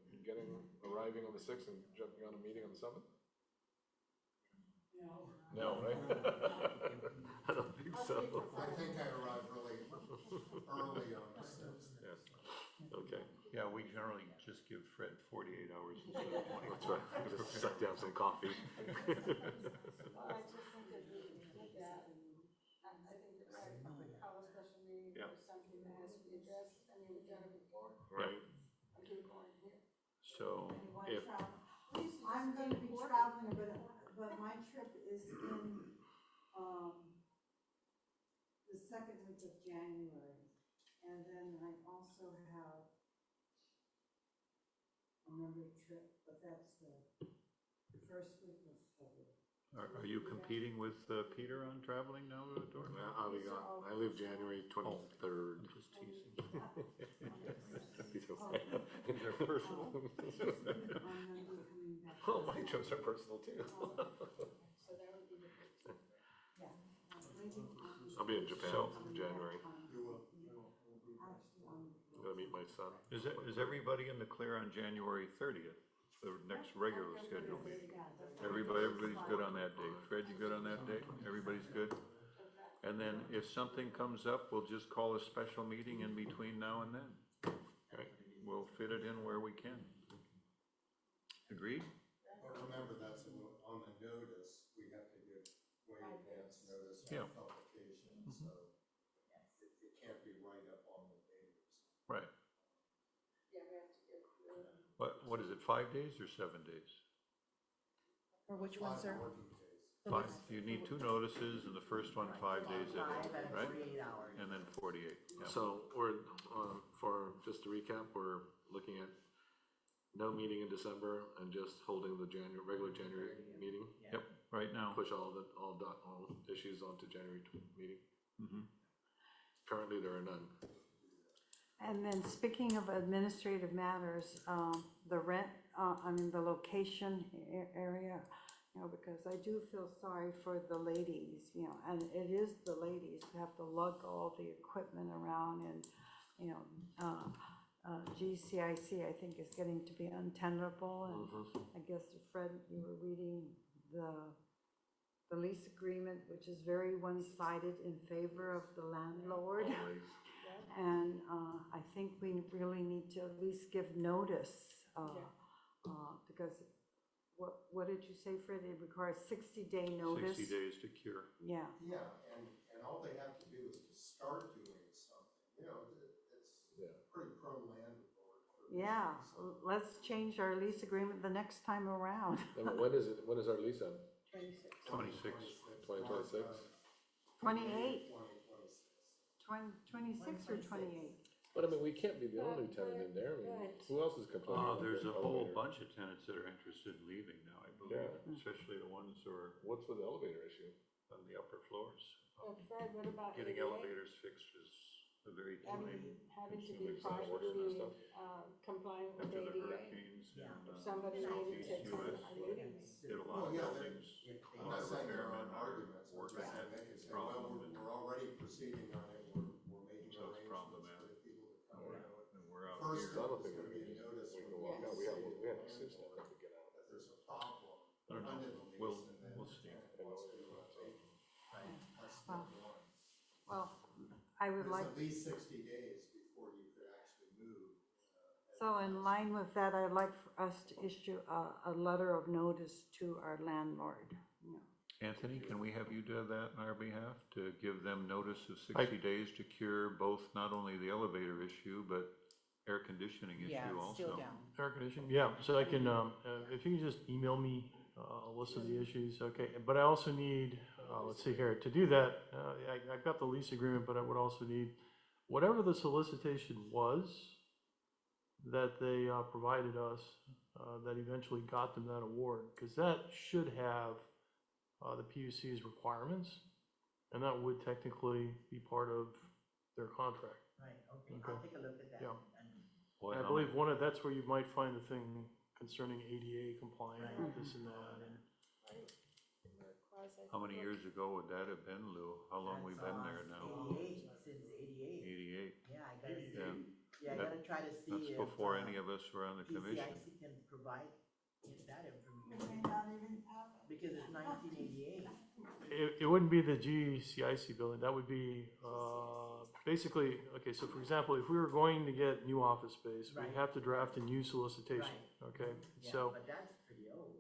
arriving on the 6th and jumping on a meeting on the 7th? No, right? I don't think so. I think I arrived really early on the 6th. Yeah. Okay, Yeah, we generally just give Fred 48 hours instead of 20. that's right. Just suck down some coffee. Well, I just think that we did that, and I think it's right, we call a special meeting Yeah. for something that has to be addressed. I mean, we've done it before. Right. I keep going here. So, if, I'm gonna be traveling, but my trip is in, the second week of January. And then I also have another trip, but that's the first week of February. are you competing with Peter on traveling now, Dora? I'll be gone. I leave January 23rd. I'm just teasing. He's okay. They're personal. I'm gonna be coming back. Oh, my trips are personal too. So that would be the first. Yeah. Leaving on- I'll be in Japan So- in January. You will. Actually, Gonna meet my son. Is everybody in the clear on January 30th, the next regular scheduled meeting? Everybody's good on that date. Fred, you good on that date? Everybody's good? And then if something comes up, we'll just call a special meeting in between now and then. Right? We'll fit it in where we can. Agreed? But remember, that's on the notice, we have to give way advance notice Yeah. of publication, so it can't be right up on the date. Right. Yeah, we have to give What is it, 5 days or 7 days? For which one, sir? Working days. Five. You need 2 notices, and the first one 5 days in, 5 and right? 48 hours. And then 48. Yeah. So we're, for, just to recap, we're looking at no meeting in December and just holding the regular January meeting. Yeah. Yep, right now. Push all issues onto January meeting. Mhm. Currently, there are none. And then speaking of administrative matters, the rent, the location area, because I do feel sorry for the ladies, and it is the ladies who have to lug all the equipment around and, GCIC, I think, is getting to be untenable, and I guess, Fred, you were reading the lease agreement, which is very one-sided in favor of the landlord. Always. And I think we really need to at least give notice, because what did you say, Fred? It requires 60-day notice? 60 days to cure. Yeah. Yeah, and all they have to do is to start doing something, it's pretty pro-landlord. Yeah, let's change our lease agreement the next time around. And when is our lease on? 26. 2026? 28, 2026. 26 or 28? But I mean, we can't be the only tenant in there. I mean, who else is complaining? about There's the a whole elevator? bunch of tenants that are interested in leaving now, I believe, Yeah. especially the ones who are What's with the elevator issue? on the upper floors. Fred, what about Getting ADA? elevators fixed is a very Having time to be Some work and partially stuff. Compliant with after the ADA. hurricanes Yeah. and If somebody needed to southeast attend US. our meetings. Did a lot Well, of yeah, buildings, if they- a I'm lot not of saying there repairmen aren't are arguments, I'm working just at saying, this well, problem, and we're already proceeding on it, we're making So it's arrangements problematic. for people to come Right. out. and we're out First, here. I don't there's think gonna we be a notice we from can the walk out. We have to assist them landlord to get out. that there's a problem. I don't know. under the lease, We'll- and then we'll the see. tenant wants to go out. That's step one. Well, I would like, There's at least 60 days before you could actually move. so in line with that, I'd like for us to issue a letter of notice to our landlord. Anthony, can we have you do that on our behalf, to give them notice of 60 days to cure both, not only the elevator issue, but air conditioning Yeah, issue it's still also? down. Air conditioning, yeah, so I can, if you can just email me a list of the issues, okay, but I also need, let's see here, to do that, I've got the lease agreement, but I would also need whatever the solicitation was that they provided us, that eventually got them that award, because that should have the PUC's requirements, and that would technically be part of their contract. Right, okay, Okay. I'll take a look at that. Yeah. and- Boy, And I how believe many- that's where you might find the thing concerning ADA compliant, Right. this and that, and How many years ago would that have been, Lou? How long we been there now? 88, since 88. 88. Yeah, I gotta see, Yeah. yeah, I That- gotta try to see That's if, before any of us were on the commission. PCIC can provide that We information, may not even have it. because it's 1988. it wouldn't be the GCIC building, that would be, basically, okay, so for example, if we were going to get new office space, we'd Right. have to draft a new solicitation, okay? Yeah, So, but that's pretty old.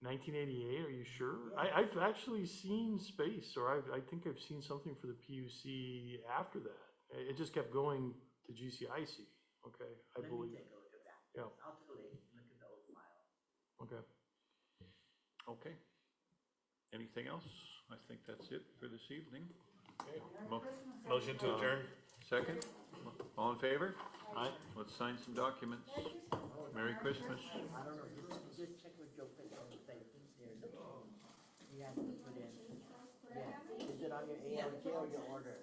1988, are you sure? Yeah. I've actually seen space, or I think I've seen something for the PUC after that. It just kept going to GCIC, okay, I Let me believe, take a look at that. Yeah. I'll take a look at the old file. okay. Okay. Anything else? I think that's it for this evening. Mo- Motion to adjourn? Second? All in favor? Aye. Let's sign some documents. Merry Christmas. I don't know, just check with Joe Pitt on the thing, there's a, he has to put in, yeah, is it on your ALJ or your order?